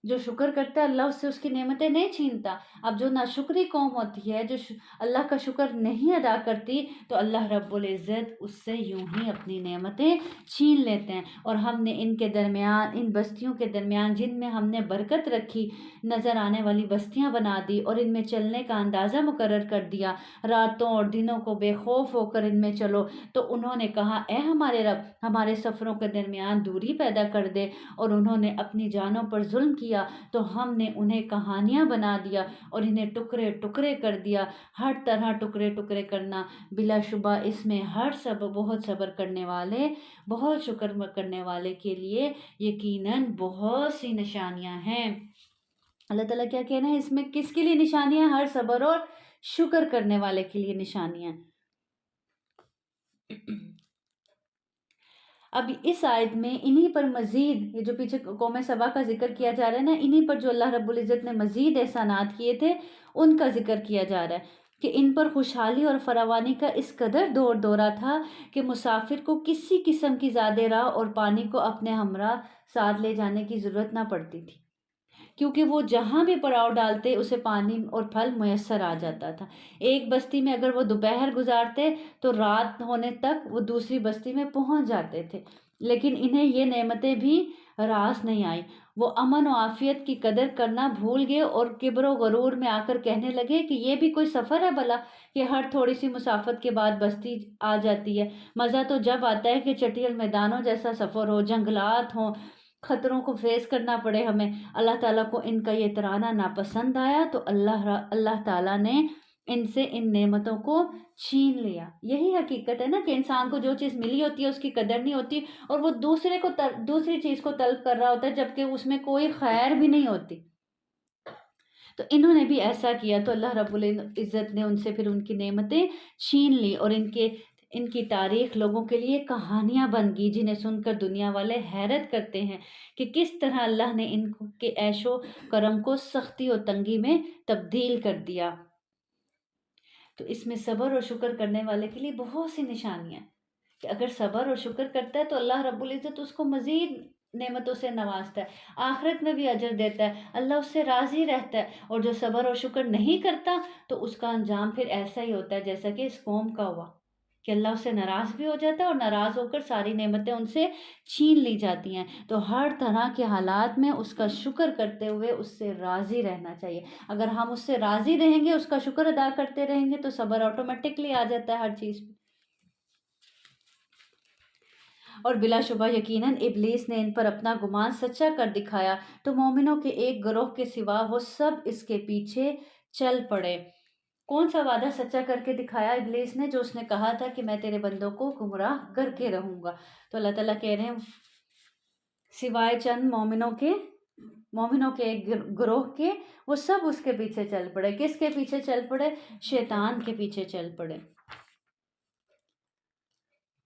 جو شکر کرتا ہے اللہ اس سے اس کی نعمتیں نہیں چھینتا۔ اب جو ناشکری قوم ہوتی ہے، جو اللہ کا شکر نہیں ادا کرتی، تو اللہ رب العزت اس سے یوں ہی اپنی نعمتیں چھین لیتے ہیں۔ اور ہم نے ان کے درمیان، ان بستیوں کے درمیان جن میں ہم نے برکت رکھی، نظر آنے والی بستیاں بنا دی اور ان میں چلنے کا اندازہ مقرر کر دیا، راتوں اور دنوں کو بے خوف ہو کر ان میں چلو۔ تو انہوں نے کہا اے ہمارے رب، ہمارے سفروں کے درمیان دوری پیدا کر دے، اور انہوں نے اپنی جانوں پر ظلم کیا تو ہم نے انہیں کہانیاں بنا دیا اور انہیں ٹکڑے ٹکڑے کر دیا۔ ہر طرح ٹکڑے ٹکڑے کرنا، بلا شبہ اس میں بہت صبر کرنے والے، بہت شکر کرنے والے کے لیے یقیناً بہت سی نشانیاں ہیں۔ اللہ تعالیٰ کیا کہنا ہے اس میں؟ کس کے لیے نشانیاں؟ ہر صبر اور شکر کرنے والے کے لیے نشانیاں۔ اب اس آیت میں انہی پر مزید، یہ جو پیچھے قوم سبا کا ذکر کیا جا رہا ہے نا، انہی پر جو اللہ رب العزت نے مزید احسانات کیے تھے ان کا ذکر کیا جا رہا ہے کہ ان پر خوشحالی اور فراوانی کا اس قدر دورہ تھا کہ مسافر کو کسی قسم کی زیادہ راہ اور پانی کو اپنے ہمراہ ساتھ لے جانے کی ضرورت نہ پڑتی تھی، کیونکہ وہ جہاں بھی پڑاؤ ڈالتے اسے پانی اور پھل میسر آ جاتا تھا۔ ایک بستی میں اگر وہ دوپہر گزارتے تو رات ہونے تک وہ دوسری بستی میں پہنچ جاتے تھے، لیکن انہیں یہ نعمتیں بھی راس نہیں آئی۔ وہ امن و عافیت کی قدر کرنا بھول گئے اور کبر و غرور میں آ کر کہنے لگے کہ یہ بھی کوئی سفر ہے بھلا کہ ہر تھوڑی سی مسافت کے بعد بستی آ جاتی ہے۔ مزہ تو جب آتا ہے کہ چٹیل میدانوں جیسا سفر ہو، جنگلات ہوں، خطروں کو فیس کرنا پڑے ہمیں۔ اللہ تعالیٰ کو ان کا یہ ترانہ ناپسند آیا تو اللہ تعالیٰ نے ان سے ان نعمتوں کو چھین لیا۔ یہی حقیقت ہے نا کہ انسان کو جو چیز ملی ہوتی ہے اس کی قدر نہیں ہوتی، اور وہ دوسری چیز کو طلب کر رہا ہوتا ہے جبکہ اس میں کوئی خیر بھی نہیں ہوتی۔ تو انہوں نے بھی ایسا کیا تو اللہ رب العزت نے ان سے پھر ان کی نعمتیں چھین لی، اور ان کی تاریخ لوگوں کے لیے کہانیاں بن گئی جنہیں سن کر دنیا والے حیرت کرتے ہیں کہ کس طرح اللہ نے ان کے عیش و کرم کو سختی و تنگی میں تبدیل کر دیا۔ تو اس میں صبر اور شکر کرنے والے کے لیے بہت سی نشانیاں کہ اگر صبر اور شکر کرتا ہے تو اللہ رب العزت اس کو مزید نعمتوں سے نوازتا ہے، آخرت میں بھی اجر دیتا ہے، اللہ اس سے راضی رہتا ہے۔ اور جو صبر اور شکر نہیں کرتا تو اس کا انجام پھر ایسا ہی ہوتا ہے جیسا کہ اس قوم کا ہوا کہ اللہ اس سے ناراض بھی ہو جاتا ہے اور ناراض ہو کر ساری نعمتیں ان سے چھین لی جاتی ہیں۔ تو ہر طرح کے حالات میں اس کا شکر کرتے ہوئے اس سے راضی رہنا چاہیے۔ اگر ہم اس سے راضی رہیں گے، اس کا شکر ادا کرتے رہیں گے تو صبر آٹومیٹکلی آ جاتا ہے ہر چیز پہ۔ اور بلا شبہ یقیناً ابلیس نے ان پر اپنا گمان سچا کر دکھایا تو مومنوں کے ایک گروہ کے سوا وہ سب اس کے پیچھے چل پڑے۔ کون سا وعدہ سچا کر کے دکھایا ابلیس نے؟ جو اس نے کہا تھا کہ میں تیرے بندوں کو گمراہ کر کے رہوں گا۔ تو اللہ تعالیٰ کہہ رہے ہیں سوائے چند مومنوں کے ایک گروہ کے، وہ سب اس کے پیچھے چل پڑے۔ کس کے پیچھے چل پڑے؟ شیطان کے پیچھے چل پڑے۔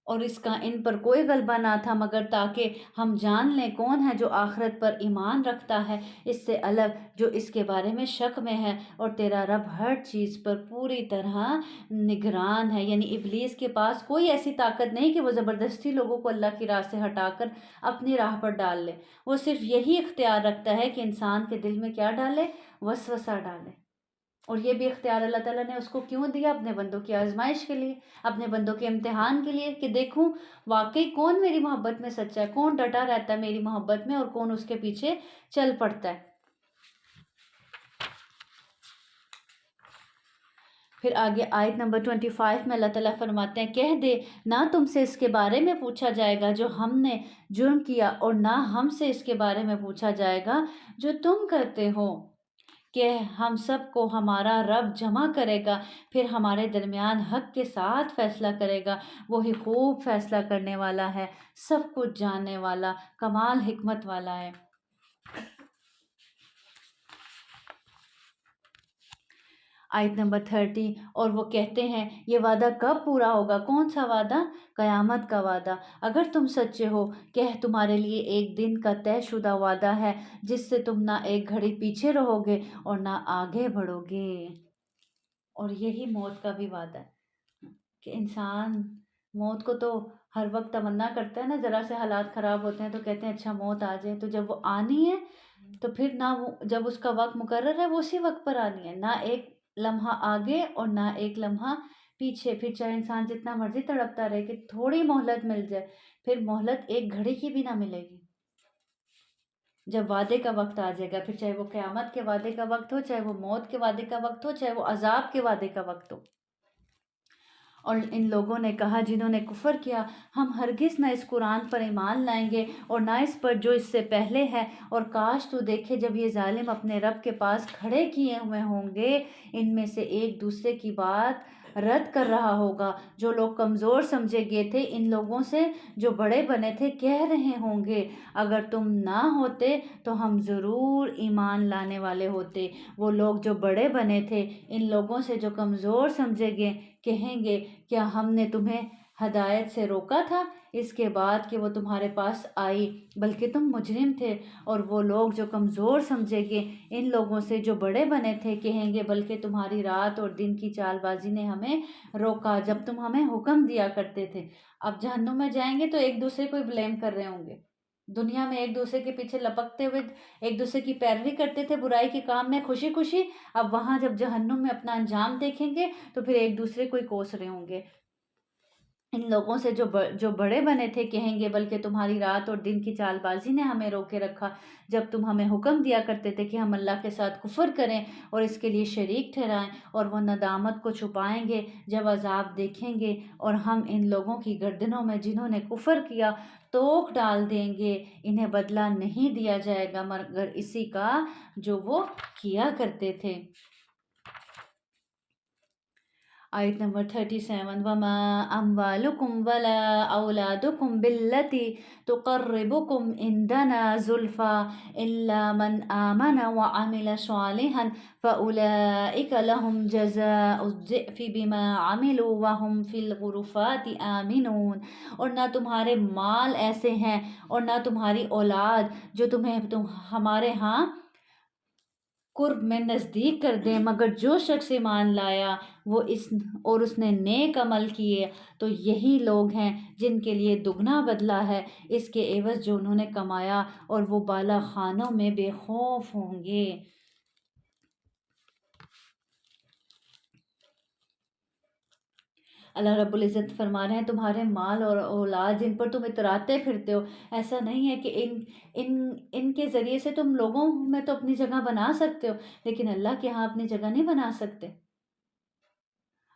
اور اس کا ان پر کوئی غلبہ نہ تھا مگر تاکہ ہم جان لیں کون ہے جو آخرت پر ایمان رکھتا ہے اس سے الگ جو اس کے بارے میں شک میں ہے، اور تیرا رب ہر چیز پر پوری طرح نگران ہے۔ یعنی ابلیس کے پاس کوئی ایسی طاقت نہیں کہ وہ زبردستی لوگوں کو اللہ کی راہ سے ہٹا کر اپنی راہ پر ڈال لے۔ وہ صرف یہی اختیار رکھتا ہے کہ انسان کے دل میں کیا ڈالے؟ وسوسہ ڈالے۔ اور یہ بھی اختیار اللہ تعالیٰ نے اس کو کیوں دیا؟ اپنے بندوں کی آزمائش کے لیے، اپنے بندوں کے امتحان کے لیے، کہ دیکھوں واقعی کون میری محبت میں سچا ہے، کون ڈٹا رہتا ہے میری محبت میں اور کون اس کے پیچھے چل پڑتا ہے۔ پھر آگے آیت نمبر 25 میں اللہ تعالیٰ فرماتے ہیں، کہہ دے نہ تم سے اس کے بارے میں پوچھا جائے گا جو ہم نے جرم کیا، اور نہ ہم سے اس کے بارے میں پوچھا جائے گا جو تم کرتے ہو، کہ ہم سب کو ہمارا رب جمع کرے گا، پھر ہمارے درمیان حق کے ساتھ فیصلہ کرے گا، وہی خوب فیصلہ کرنے والا ہے، سب کچھ جاننے والا، کمال حکمت والا ہے۔ آیت نمبر 30، اور وہ کہتے ہیں یہ وعدہ کب پورا ہوگا؟ کون سا وعدہ؟ قیامت کا وعدہ۔ اگر تم سچے ہو، کہہ تمہارے لیے ایک دن کا طے شدہ وعدہ ہے جس سے تم نہ ایک گھڑی پیچھے رہو گے اور نہ آگے بڑھو گے۔ اور یہی موت کا بھی وعدہ ہے کہ انسان موت کو تو ہر وقت تمنا کرتا ہے نا، ذرا سے حالات خراب ہوتے ہیں تو کہتے ہیں اچھا موت آ جائے، تو جب وہ آنی ہے تو پھر نہ وہ جب اس کا وقت مقرر ہے وہ اسی وقت پر آنی ہے، نہ ایک لمحہ آگے اور نہ ایک لمحہ پیچھے۔ پھر چاہے انسان جتنا مرضی تڑپتا رہے کہ تھوڑی مہلت مل جائے، پھر مہلت ایک گھڑی کی بھی نہ ملے گی۔ جب وعدے کا وقت آ جائے گا، پھر چاہے وہ قیامت کے وعدے کا وقت ہو، چاہے وہ موت کے وعدے کا وقت ہو، چاہے وہ عذاب کے وعدے کا وقت ہو۔ اور ان لوگوں نے کہا جنہوں نے کفر کیا، ہم ہرگز نہ اس قرآن پر ایمان لائیں گے اور نہ اس پر جو اس سے پہلے ہے، اور کاش تو دیکھے جب یہ ظالم اپنے رب کے پاس کھڑے کیے ہوئے ہوں گے، ان میں سے ایک دوسرے کی بات رد کر رہا ہوگا۔ جو لوگ کمزور سمجھے گئے تھے ان لوگوں سے جو بڑے بنے تھے کہہ رہے ہوں گے، اگر تم نہ ہوتے تو ہم ضرور ایمان لانے والے ہوتے۔ وہ لوگ جو بڑے بنے تھے ان لوگوں سے جو کمزور سمجھے گئے کہیں گے، کیا ہم نے تمہیں ہدایت سے روکا تھا اس کے بعد کہ وہ تمہارے پاس آئی، بلکہ تم مجرم تھے۔ اور وہ لوگ جو کمزور سمجھے گے ان لوگوں سے جو بڑے بنے تھے کہیں گے، بلکہ تمہاری رات اور دن کی چال بازی نے ہمیں روکا جب تم ہمیں حکم دیا کرتے تھے۔ اب جہنم میں جائیں گے تو ایک دوسرے کو بلیم کر رہے ہوں گے۔ دنیا میں ایک دوسرے کے پیچھے لپکتے ہوئے ایک دوسرے کی پیروی کرتے تھے برائی کے کام میں خوشی خوشی، اب وہاں جب جہنم میں اپنا انجام دیکھیں گے تو پھر ایک دوسرے کو ہی کوس رہے ہوں گے۔ ان لوگوں سے جو بڑے بنے تھے کہیں گے، بلکہ تمہاری رات اور دن کی چال بازی نے ہمیں روکے رکھا جب تم ہمیں حکم دیا کرتے تھے کہ ہم اللہ کے ساتھ کفر کریں اور اس کے لیے شریک ٹھہرائیں، اور وہ ندامت کو چھپائیں گے جب عذاب دیکھیں گے، اور ہم ان لوگوں کی گردنوں میں جنہوں نے کفر کیا توق ڈال دیں گے، انہیں بدلہ نہیں دیا جائے گا مگر اسی کا جو وہ کیا کرتے تھے۔ آیت نمبر 37، وَمَا أَمْوَالُكُمْ وَلَا أَوْلَادُكُمْ بِالَّتِي تُقَرِّبُكُمْ عِنْدَنَا زُلْفَىٰ إِلَّا مَنْ آمَنَ وَعَمِلَ صَالِحًا فَأُولَٰئِكَ لَهُمْ جَزَاءُ الضِّعْفِ بِمَا عَمِلُوا وَهُمْ فِي الْغُرُفَاتِ آمِنُونَ۔ اور نہ تمہارے مال ایسے ہیں اور نہ تمہاری اولاد جو تمہیں ہمارے ہاں قرب میں نزدیک کر دیں، مگر جو شخص ایمان لایا اور اس نے نیک عمل کیے تو یہی لوگ ہیں جن کے لیے دگنا بدلہ ہے اس کے عوض جو انہوں نے کمایا، اور وہ بالا خانوں میں بے خوف ہوں گے۔ اللہ رب العزت فرما رہے ہیں تمہارے مال اور اولاد جن پر تم اتراتے پھرتے ہو، ایسا نہیں ہے کہ ان کے ذریعے سے تم لوگوں میں تو اپنی جگہ بنا سکتے ہو، لیکن اللہ کے ہاں اپنی جگہ نہیں بنا سکتے،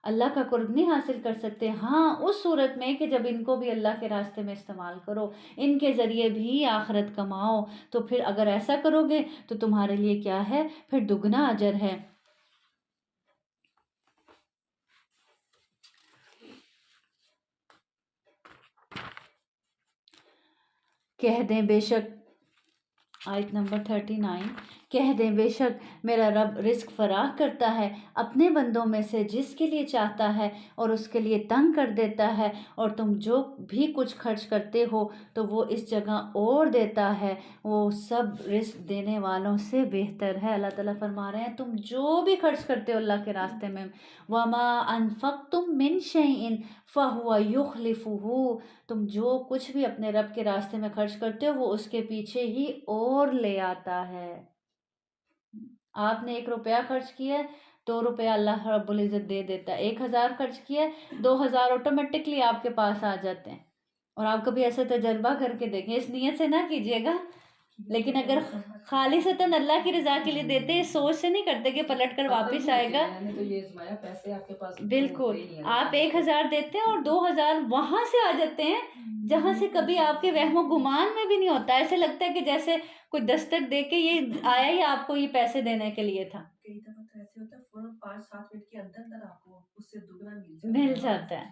اللہ کا قرب نہیں حاصل کر سکتے۔ ہاں اس صورت میں کہ جب ان کو بھی اللہ کے راستے میں استعمال کرو، ان کے ذریعے بھی آخرت کماؤ، تو پھر اگر ایسا کرو گے تو تمہارے لیے کیا ہے؟ پھر دگنا اجر ہے۔ کہہ دیں بے شک، آیت نمبر 39، کہہ دیں بے شک میرا رب رزق فراخ کرتا ہے اپنے بندوں میں سے جس کے لیے چاہتا ہے اور اس کے لیے تنگ کر دیتا ہے، اور تم جو بھی کچھ خرچ کرتے ہو تو وہ اس جگہ اور دیتا ہے، وہ سب رزق دینے والوں سے بہتر ہے۔ اللہ تعالیٰ فرما رہے ہیں تم جو بھی خرچ کرتے ہو اللہ کے راستے میں، وَمَا أَنفَقْتُم مِّن شَيْءٍ فَهُوَ يُخْلِفُهُ، تم جو کچھ بھی اپنے رب کے راستے میں خرچ کرتے ہو وہ اس کے پیچھے ہی اور لے آتا ہے۔ آپ نے 1 روپیہ خرچ کیا ہے 2 روپے اللہ رب العزت دے دیتا ہے. 1000 خرچ کیا 2000 آٹومیٹکلی آپ کے پاس آ جاتے ہیں. اور آپ کبھی ایسا تجربہ کر کے دیکھیں. اس نیت سے نہ کیجیے گا، لیکن اگر خالصتاً اللہ کی رضا کے لیے دیتے، اس سوچ سے نہیں کرتے کہ پلٹ کر واپس آئے گا. بالکل آپ 1000 دیتے ہیں اور 2000 وہاں سے آ جاتے ہیں جہاں سے کبھی آپ کے وہم و گمان میں بھی نہیں ہوتا. ایسے لگتا ہے کہ جیسے کوئی دستک دے کے یہ آیا ہی آپ کو یہ پیسے دینے کے لیے تھا. کئی دفعہ تو ایسے ہوتا ہے فوراً 5-7 منٹ کے اندر آپ کو اس سے دگنا مل جاتا ہے.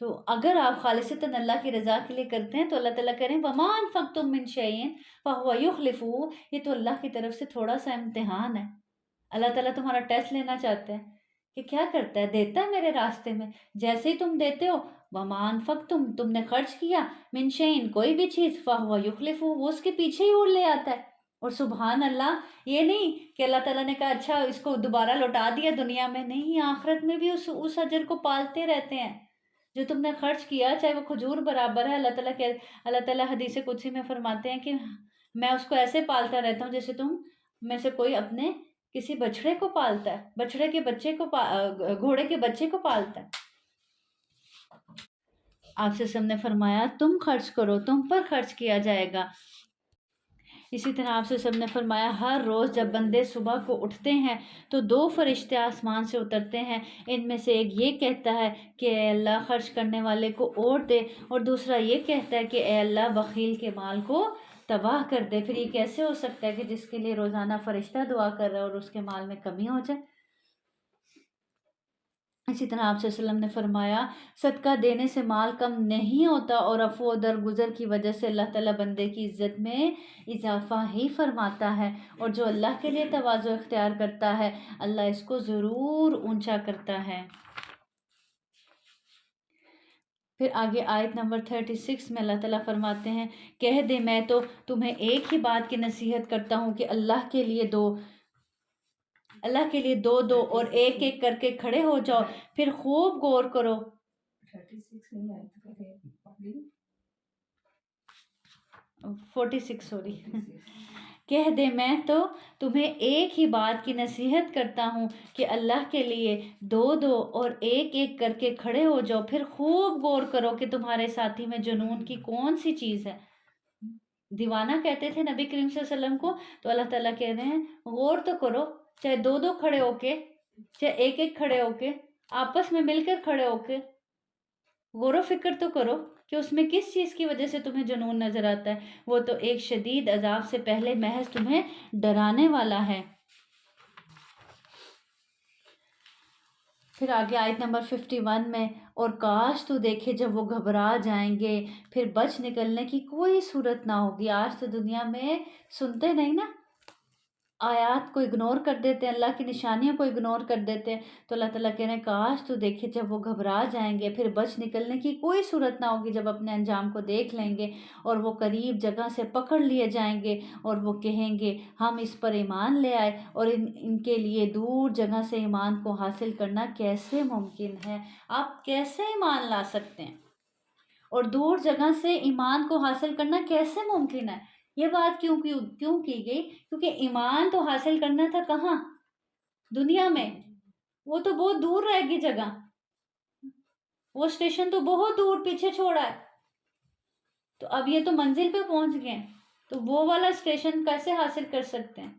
تو اگر آپ خالصتاً اللہ کی رضا کے لیے کرتے ہیں تو اللہ تعالیٰ کہہ رہے ہیں وَمَا أَنفَقْتُم مِّن شَيْءٍ فَهُوَ يُخْلِفُهُ. یہ تو اللہ کی طرف سے تھوڑا سا امتحان ہے. اللہ تعالیٰ تمہارا ٹیسٹ لینا چاہتے ہیں کہ کیا کرتا ہے، دیتا ہے میرے راستے میں. جیسے ہی تم دیتے ہو وَمَا أَنفَقْتُم تم نے خرچ کیا مِّن شَيْءٍ کوئی بھی چیز فَهُوَ يُخْلِفُهُ وہ اس کے پیچھے ہی اڑ لے آتا ہے. اور سبحان اللہ، یہ نہیں کہ اللہ تعالیٰ نے کہا اچھا اس کو دوبارہ لوٹا دیا دنیا میں، نہیں، آخرت میں بھی اس اجر کو پالتے رہتے ہیں جو تم نے خرچ کیا، چاہے وہ کھجور برابر ہے. اللہ تعالیٰ حدیث قدسی میں فرماتے ہیں کہ میں اس کو ایسے پالتا رہتا ہوں جیسے تم میں سے کوئی اپنے کسی بچڑے کو پالتا ہے، بچڑے کے بچے کو گھوڑے کے بچے کو پالتا ہے. آپ سے سب نے فرمایا تم خرچ کرو، تم پر خرچ کیا جائے گا. اسی طرح آپ سے سب نے فرمایا ہر روز جب بندے صبح کو اٹھتے ہیں تو 2 فرشتے آسمان سے اترتے ہیں. ان میں سے ایک یہ کہتا ہے کہ اے اللہ خرچ کرنے والے کو اور دے، اور دوسرا یہ کہتا ہے کہ اے اللہ بخیل کے مال کو تباہ کر دے. پھر یہ کیسے ہو سکتا ہے کہ جس کے لیے روزانہ فرشتہ دعا کر رہا ہے اور اس کے مال میں کمی ہو جائے. اسی طرح آپ صلی اللہ علیہ وسلم نے فرمایا صدقہ دینے سے مال کم نہیں ہوتا، اور عفو و درگزر کی وجہ سے اللہ تعالیٰ بندے کی عزت میں اضافہ ہی فرماتا ہے. اور جو اللہ کے لیے تواضع اختیار کرتا ہے اللہ اس کو ضرور اونچا کرتا ہے. پھر آگے آیت نمبر 36 میں اللہ تعالیٰ فرماتے ہیں کہہ دے میں تو تمہیں ایک ہی بات کی نصیحت کرتا ہوں کہ اللہ کے لیے دو اور ایک ایک کر کے کھڑے ہو جاؤ، پھر خوب غور کرو. 46 سوری. کہہ دے میں تو تمہیں ایک ہی بات کی نصیحت کرتا ہوں کہ اللہ کے لیے دو اور ایک ایک کر کے کھڑے ہو جاؤ، پھر خوب غور کرو کہ تمہارے ساتھی میں جنون کی کون سی چیز ہے. دیوانہ کہتے تھے نبی کریم صلی اللہ علیہ وسلم کو، تو اللہ تعالیٰ کہہ رہے ہیں غور تو کرو، چاہے 2 کھڑے ہو کے، چاہے ایک ایک کھڑے ہو کے، آپس میں مل کر کھڑے ہو کے غور و فکر تو کرو کہ اس میں کس چیز کی وجہ سے تمہیں جنون نظر آتا ہے. وہ تو ایک شدید عذاب سے پہلے محض تمہیں ڈرانے والا ہے. پھر آگے آیت نمبر 51 میں اور کاش تو دیکھے جب وہ گھبرا جائیں گے پھر بچ نکلنے کی کوئی صورت نہ ہوگی. آج تو دنیا میں سنتے نہیں نا، آیات کو اگنور کر دیتے ہیں، اللہ کی نشانیوں کو اگنور کر دیتے ہیں. تو اللہ تعالیٰ کہہ رہے ہیں کاش تو دیکھے جب وہ گھبرا جائیں گے پھر بچ نکلنے کی کوئی صورت نہ ہوگی جب اپنے انجام کو دیکھ لیں گے اور وہ قریب جگہ سے پکڑ لیے جائیں گے اور وہ کہیں گے ہم اس پر ایمان لے آئے، اور ان کے لیے دور جگہ سے ایمان کو حاصل کرنا کیسے ممکن ہے. آپ کیسے ایمان لا سکتے ہیں اور دور جگہ سے ایمان کو حاصل کرنا کیسے ممکن ہے؟ یہ بات کیوں کی گئی؟ کیونکہ ایمان تو حاصل کرنا تھا کہاں؟ دنیا میں. وہ تو بہت دور رہ گئی جگہ، وہ اسٹیشن تو بہت دور پیچھے چھوڑا ہے. تو اب یہ تو منزل پہ پہنچ گئے، تو وہ والا اسٹیشن کیسے حاصل کر سکتے ہیں؟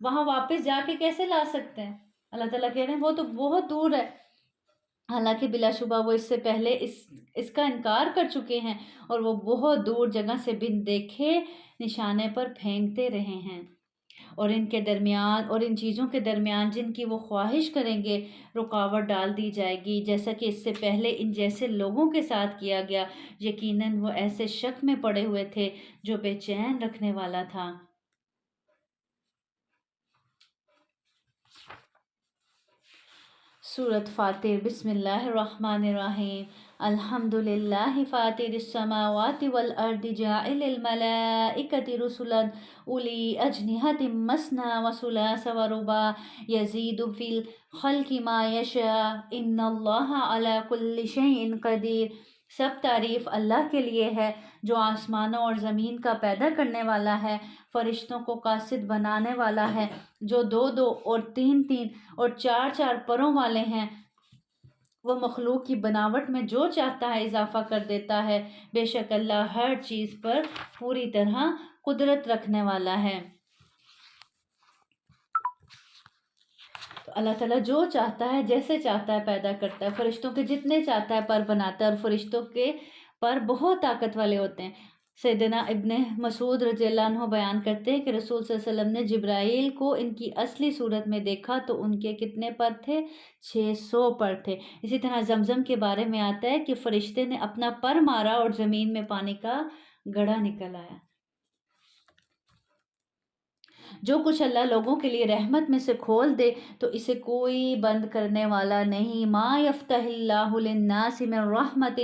وہاں واپس جا کے کیسے لا سکتے ہیں؟ اللہ تعالیٰ کہہ رہے ہیں وہ تو بہت دور ہے. حالانکہ بلا شبہ وہ اس سے پہلے اس کا انکار کر چکے ہیں اور وہ بہت دور جگہ سے بن دیکھے نشانے پر پھینکتے رہے ہیں. اور ان کے درمیان اور ان چیزوں کے درمیان جن کی وہ خواہش کریں گے رکاوٹ ڈال دی جائے گی، جیسا کہ اس سے پہلے ان جیسے لوگوں کے ساتھ کیا گیا. یقیناً وہ ایسے شک میں پڑے ہوئے تھے جو بے چین رکھنے والا تھا. سورۃ فاطر. بسم اللہ الرحمن الرحیم. الحمد للہ فاطر السماوات والارض جاعل الملائکۃ رسلا اولی اجنحۃ مثنی وثلاث ورباع یزید فی الخلق ما یشاء ان اللہ علی کل شیء قدیر. سب تعریف اللہ کے لیے ہے جو آسمانوں اور زمین کا پیدا کرنے والا ہے، فرشتوں کو قاصد بنانے والا ہے، جو 2 اور 3 اور 4 پروں والے ہیں۔ وہ مخلوق کی بناوٹ میں جو چاہتا ہے اضافہ کر دیتا ہے، بے شک اللہ ہر چیز پر پوری طرح قدرت رکھنے والا ہے۔ تو اللہ تعالیٰ جو چاہتا ہے جیسے چاہتا ہے پیدا کرتا ہے، فرشتوں کے جتنے چاہتا ہے پر بناتا ہے، اور فرشتوں کے پر بہت طاقت والے ہوتے ہیں۔ سیدنا ابن مسعود رضی اللہ عنہ بیان کرتے ہیں کہ رسول صلی اللہ علیہ وسلم نے جبرائیل کو ان کی اصلی صورت میں دیکھا تو ان کے کتنے پر تھے؟ 600 پر تھے۔ اسی طرح زمزم کے بارے میں آتا ہے کہ فرشتے نے اپنا پر مارا اور زمین میں پانی کا گڑھا نکل آیا۔ جو کچھ اللہ لوگوں کے لیے رحمت میں سے کھول دے تو اسے کوئی بند کرنے والا نہیں۔ ما یفتح اللہ للناس من رحمت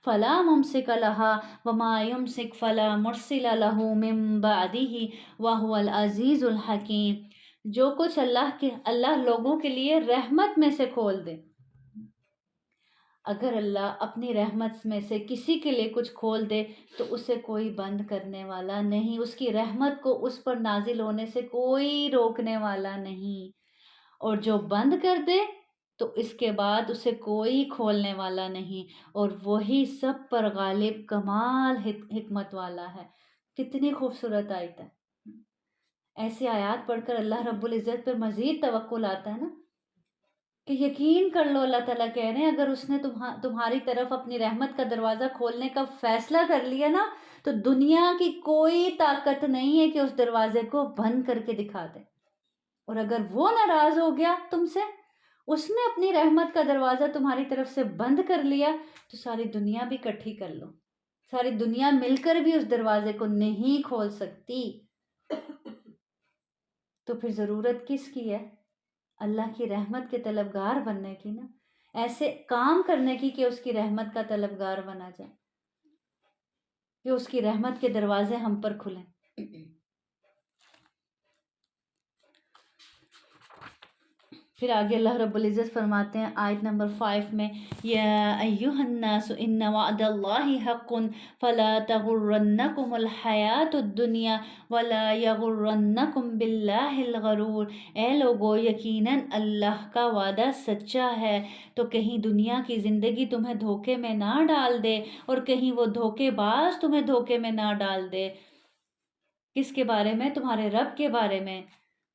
فلا ممسک لها وما یمسک فلا مرسل له من بعدہ وہو العزیز الحکیم۔ جو کچھ اللہ لوگوں کے لیے رحمت میں سے کھول دے، اگر اللہ اپنی رحمت میں سے کسی کے لیے کچھ کھول دے تو اسے کوئی بند کرنے والا نہیں، اس کی رحمت کو اس پر نازل ہونے سے کوئی روکنے والا نہیں، اور جو بند کر دے تو اس کے بعد اسے کوئی کھولنے والا نہیں، اور وہی سب پر غالب کمال حکمت والا ہے۔ کتنی خوبصورت آیت ہے۔ ایسی آیات پڑھ کر اللہ رب العزت پر مزید توکل آتا ہے نا، کہ یقین کر لو اللہ تعالیٰ کہہ رہے ہیں اگر اس نے تمہاری طرف اپنی رحمت کا دروازہ کھولنے کا فیصلہ کر لیا نا تو دنیا کی کوئی طاقت نہیں ہے کہ اس دروازے کو بند کر کے دکھا دے۔ اور اگر وہ ناراض ہو گیا تم سے، اس نے اپنی رحمت کا دروازہ تمہاری طرف سے بند کر لیا، تو ساری دنیا بھی اکٹھی کر لو، ساری دنیا مل کر بھی اس دروازے کو نہیں کھول سکتی۔ تو پھر ضرورت کس کی ہے؟ اللہ کی رحمت کے طلبگار بننے کی نا، ایسے کام کرنے کی کہ اس کی رحمت کا طلبگار بنا جائے، کہ اس کی رحمت کے دروازے ہم پر کھلیں۔ پھر آگے اللہ رب العزت فرماتے ہیں آیت نمبر 5 میں، یا ایہا الناس ان وعد اللہ حق فلا تغرنکم الحیات الدنیا ولا یغرنکم باللہ الغرور۔ اے لوگو، یقیناً اللہ کا وعدہ سچا ہے، تو کہیں دنیا کی زندگی تمہیں دھوکے میں نہ ڈال دے، اور کہیں وہ دھوکے باز تمہیں دھوکے میں نہ ڈال دے۔ کس کے بارے میں؟ تمہارے رب کے بارے میں۔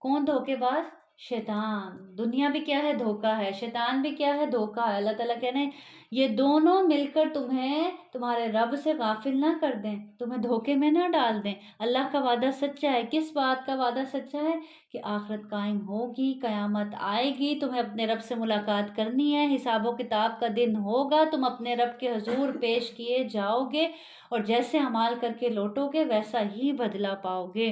کون دھوکے باز؟ شیطان۔ دنیا بھی کیا ہے؟ دھوکہ ہے۔ شیطان بھی کیا ہے؟ دھوکہ ہے۔ اللہ تعالیٰ کہنے یہ دونوں مل کر تمہیں تمہارے رب سے غافل نہ کر دیں، تمہیں دھوکے میں نہ ڈال دیں۔ اللہ کا وعدہ سچا ہے۔ کس بات کا وعدہ سچا ہے؟ کہ آخرت قائم ہوگی، قیامت آئے گی، تمہیں اپنے رب سے ملاقات کرنی ہے، حساب و کتاب کا دن ہوگا، تم اپنے رب کے حضور پیش کیے جاؤ گے، اور جیسے اعمال کر کے لوٹو گے ویسا ہی بدلہ پاؤ گے۔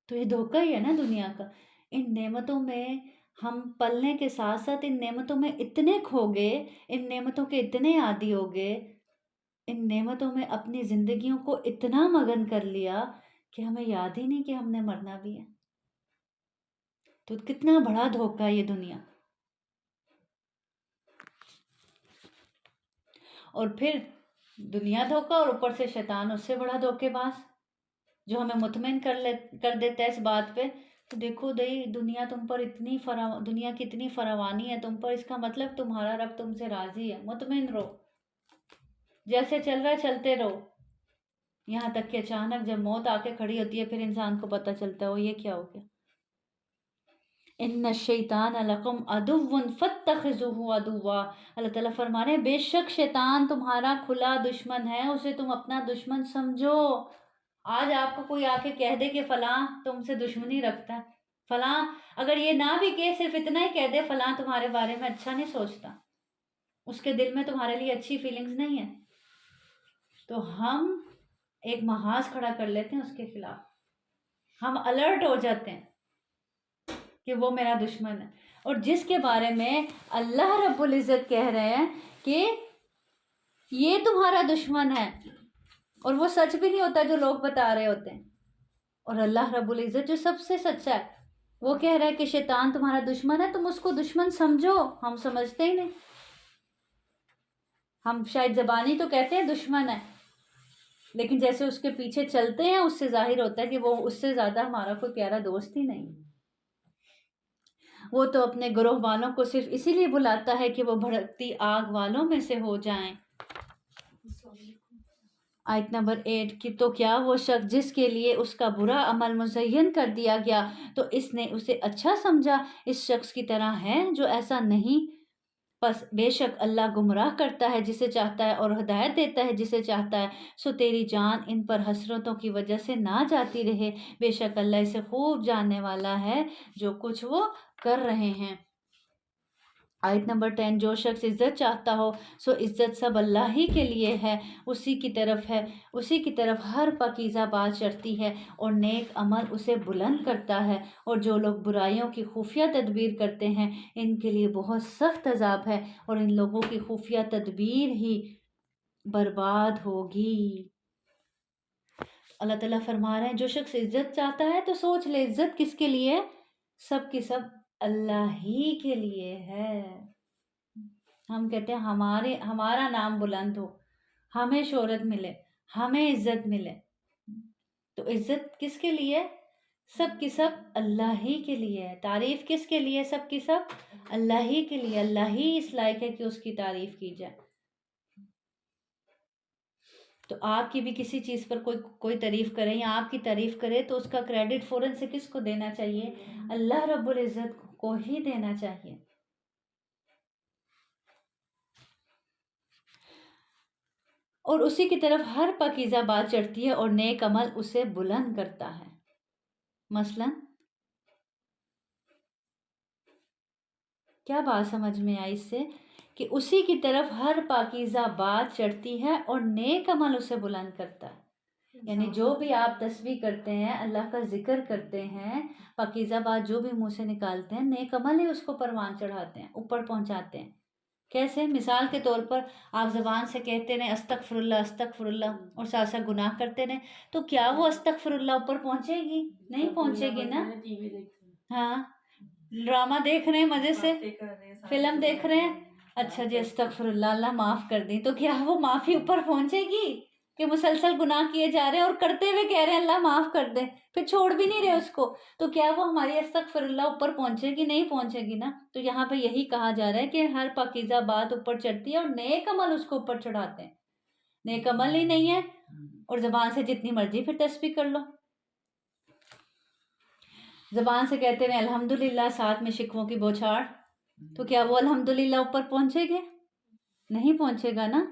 تو یہ دھوکہ ہی ہے نا دنیا کا۔ ان نعمتوں میں ہم پلنے کے ساتھ ساتھ ان نعمتوں میں اتنے کھو گئے، ان نعمتوں کے اتنے عادی ہو گئے، ان نعمتوں میں اپنی زندگیوں کو اتنا مگن کر لیا کہ ہمیں یاد ہی نہیں کہ ہم نے مرنا بھی ہے۔ تو کتنا بڑا دھوکہ ہے یہ دنیا۔ اور پھر دنیا دھوکہ، اور اوپر سے شیطان اس سے بڑا دھوکے باز، جو ہمیں مطمئن کر دیتا ہے اس بات پہ، تو دیکھو دئی دنیا تم پر دنیا کی اتنی فراوانی ہے تم پر، اس کا مطلب تمہارا رب تم سے راضی ہے، مطمئن رہو، جیسے چل رہا ہے چلتے رہو۔ یہاں تک کہ اچانک جب موت آ کے کھڑی ہوتی ہے پھر انسان کو پتہ چلتا ہے وہ یہ کیا ہو گیا۔ ان الشیطان لکم عدو فاتخذوہ عدوا۔ اللہ تعالیٰ فرما رہے ہیں بے شک شیطان تمہارا کھلا دشمن ہے، اسے تم اپنا دشمن سمجھو۔ آج آپ کو کوئی آ کے کہہ دے کہ فلاں تم سے دشمنی رکھتا ہے، فلاں اگر یہ نہ بھی کہ صرف اتنا ہی کہہ دے فلاں تمہارے بارے میں اچھا نہیں سوچتا، اس کے دل میں تمہارے لیے اچھی فیلنگز نہیں ہیں، تو ہم ایک محاذ کھڑا کر لیتے ہیں اس کے خلاف، ہم الرٹ ہو جاتے ہیں کہ وہ میرا دشمن ہے۔ اور جس کے بارے میں اللہ رب العزت کہہ رہے ہیں کہ یہ تمہارا دشمن ہے، اور وہ سچ بھی نہیں ہوتا جو لوگ بتا رہے ہوتے ہیں، اور اللہ رب العزت جو سب سے سچا ہے وہ کہہ رہا ہے کہ شیطان تمہارا دشمن ہے، تم اس کو دشمن سمجھو، ہم سمجھتے ہی نہیں، ہم شاید زبانی تو کہتے ہیں دشمن ہے، لیکن جیسے اس کے پیچھے چلتے ہیں اس سے ظاہر ہوتا ہے کہ وہ اس سے زیادہ ہمارا کوئی پیارا دوست ہی نہیں۔ وہ تو اپنے گروہ والوں کو صرف اسی لیے بلاتا ہے کہ وہ بھڑکتی آگ والوں میں سے ہو جائیں۔ آیت نمبر 8 کی تو کیا وہ شخص جس کے لیے اس کا برا عمل مزین کر دیا گیا تو اس نے اسے اچھا سمجھا، اس شخص کی طرح ہے جو ایسا نہیں۔ پس بے شک اللہ گمراہ کرتا ہے جسے چاہتا ہے اور ہدایت دیتا ہے جسے چاہتا ہے، سو تیری جان ان پر حسرتوں کی وجہ سے نہ جاتی رہے، بے شک اللہ اسے خوب جاننے والا ہے جو کچھ وہ کر رہے ہیں۔ آیت نمبر 10 جو شخص عزت چاہتا ہو سو عزت سب اللہ ہی کے لیے ہے، اسی کی طرف ہر پاکیزہ بات چڑھتی ہے اور نیک عمل اسے بلند کرتا ہے، اور جو لوگ برائیوں کی خفیہ تدبیر کرتے ہیں ان کے لیے بہت سخت عذاب ہے، اور ان لوگوں کی خفیہ تدبیر ہی برباد ہوگی۔ اللہ تعالیٰ فرما رہے ہیں جو شخص عزت چاہتا ہے تو سوچ لے عزت کس کے لیے، سب کی سب اللہ ہی کے لیے ہے۔ ہم کہتے ہیں ہمارا نام بلند ہو، ہمیں شہرت ملے، ہمیں عزت ملے، تو عزت کس کے لیے، سب کی سب اللہ ہی کے لیے ہے۔ تعریف کس کے لیے، سب کی سب اللہ ہی کے لیے، اللہ ہی اس لائق ہے کہ اس کی تعریف کی جائے۔ تو آپ کی بھی کسی چیز پر کوئی تعریف کرے یا آپ کی تعریف کرے تو اس کا کریڈٹ فوراً سے کس کو دینا چاہیے، اللہ رب العزت کو ہی دینا چاہیے۔ اور اسی کی طرف ہر پاکیزہ بات چڑھتی ہے اور نیک عمل اسے بلند کرتا ہے۔ مثلاً کیا بات سمجھ میں آئی اس سے، کہ اسی کی طرف ہر پاکیزہ بات چڑھتی ہے اور نیک عمل اسے بلند کرتا ہے۔ یعنی جو بھی آپ تسبیح کرتے ہیں، اللہ کا ذکر کرتے ہیں، پاکیزہ بات جو بھی منہ سے نکالتے ہیں، نیک عمل ہی اس کو پروان چڑھاتے ہیں، اوپر پہنچاتے ہیں۔ کیسے؟ مثال کے طور پر آپ زبان سے کہتے رہیں استغفر اللہ استغفر اللہ اور ساتھ ساتھ گناہ کرتے رہیں، تو کیا وہ استغفر اللہ اوپر پہنچے گی؟ نہیں پہنچے گی نا۔ ہاں، ڈرامہ دیکھ رہے ہیں مزے سے، فلم دیکھ رہے ہیں، اچھا جی استغفر اللہ، اللہ معاف کر دیں، تو کیا وہ معافی اوپر پہنچے گی؟ کہ مسلسل گناہ کیے جا رہے ہیں اور کرتے ہوئے کہہ رہے ہیں اللہ معاف کر دے، پھر چھوڑ بھی نہیں رہے اس کو، تو کیا وہ ہماری استغفر اللہ اوپر پہنچے گی؟ نہیں پہنچے گی نا۔ تو یہاں پہ یہی کہا جا رہا ہے کہ ہر پاکیزہ بات اوپر چڑھتی ہے اور نیک عمل اس کو اوپر چڑھاتے ہیں۔ نیک عمل ہی نہیں ہے اور زبان سے جتنی مرضی پھر تسبیح کر لو، زبان سے کہتے ہیں الحمدللہ، ساتھ میں شکووں کی بوچھاڑ، تو کیا وہ الحمدللہ اوپر پہنچے گے؟ نہیں پہنچے گا نا۔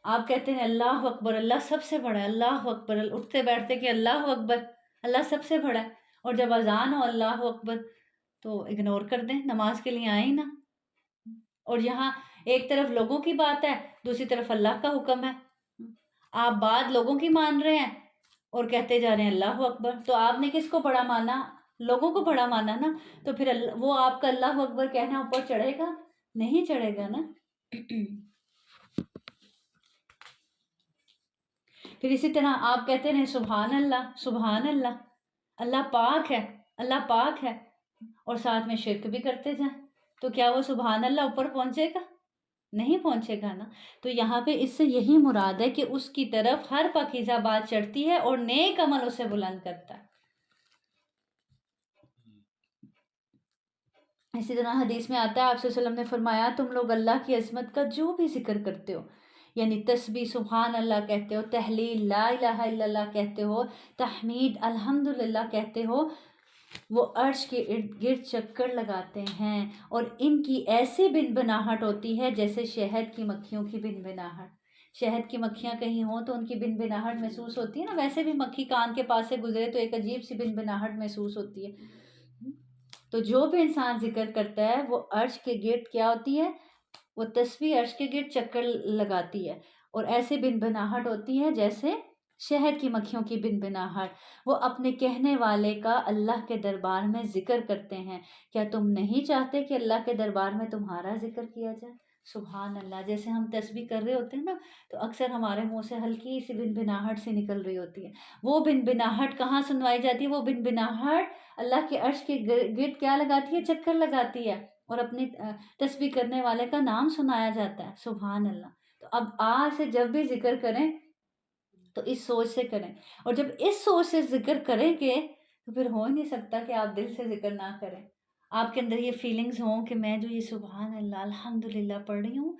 آپ کہتے ہیں اللہ اکبر، اللہ سب سے بڑا ہے، اللہ اکبر، اٹھتے بیٹھتے کہ اللہ اکبر، اللہ سب سے بڑا ہے، اور جب اذان ہو اللہ اکبر تو اگنور کر دیں، نماز کے لیے آئیں نا۔ اور یہاں ایک طرف لوگوں کی بات ہے، دوسری طرف اللہ کا حکم ہے، آپ بات لوگوں کی مان رہے ہیں اور کہتے جا رہے ہیں اللہ اکبر، تو آپ نے کس کو بڑا مانا؟ لوگوں کو بڑا مانا نا۔ تو پھر وہ آپ کا اللہ اکبر کہنا اوپر چڑھے گا؟ نہیں چڑھے گا نا۔ پھر اسی طرح آپ کہتے ہیں سبحان اللہ سبحان اللہ، اللہ پاک ہے، اللہ پاک ہے، اور ساتھ میں شرک بھی کرتے جائیں، تو کیا وہ سبحان اللہ اوپر پہنچے گا؟ نہیں پہنچے گا نا۔ تو یہاں پہ اس سے یہی مراد ہے کہ اس کی طرف ہر پاکیزہ بات چڑھتی ہے اور نیک عمل اسے بلند کرتا ہے۔ اسی طرح حدیث میں آتا ہے آپ صلی اللہ علیہ وسلم نے فرمایا تم لوگ اللہ کی عظمت کا جو بھی ذکر کرتے ہو، یعنی تسبیح سبحان اللہ کہتے ہو، تحلیل لا الہ الا اللہ کہتے ہو، تحمید الحمدللہ کہتے ہو، وہ عرش کے ارد گرد چکر لگاتے ہیں اور ان کی ایسی بن بناہٹ ہوتی ہے جیسے شہد کی مکھیوں کی بن بناہٹ۔ شہد کی مکھیاں کہیں ہوں تو ان کی بن بناہٹ محسوس ہوتی ہے نا، ویسے بھی مکھی کان کے پاس سے گزرے تو ایک عجیب سی بن بناہٹ محسوس ہوتی ہے۔ تو جو بھی انسان ذکر کرتا ہے وہ عرش کے گرد کیا ہوتی ہے، وہ تسبیح عرش کے گرد چکر لگاتی ہے اور ایسے بن بناہٹ ہوتی ہے جیسے شہد کی مکھیوں کی بن بناہٹ۔ وہ اپنے کہنے والے کا اللہ کے دربار میں ذکر کرتے ہیں، کیا تم نہیں چاہتے کہ اللہ کے دربار میں تمہارا ذکر کیا جائے؟ سبحان اللہ. جیسے ہم تسبیح کر رہے ہوتے ہیں نا تو اکثر ہمارے منہ سے ہلکی سی بنبناہٹ سی نکل رہی ہوتی ہے. وہ بنبناہٹ کہاں سنوائی جاتی ہے؟ وہ بنبناہٹ اللہ کے عرش کے گرد کیا لگاتی ہے؟ چکر لگاتی ہے اور اپنی تسبیح کرنے والے کا نام سنایا جاتا ہے. سبحان اللہ. تو اب آج سے جب بھی ذکر کریں تو اس سوچ سے کریں، اور جب اس سوچ سے ذکر کریں گے تو پھر ہو ہی نہیں سکتا کہ آپ دل سے ذکر نہ کریں. آپ کے اندر یہ فیلنگز ہوں کہ میں جو یہ سبحان اللہ الحمدللہ پڑھ رہی ہوں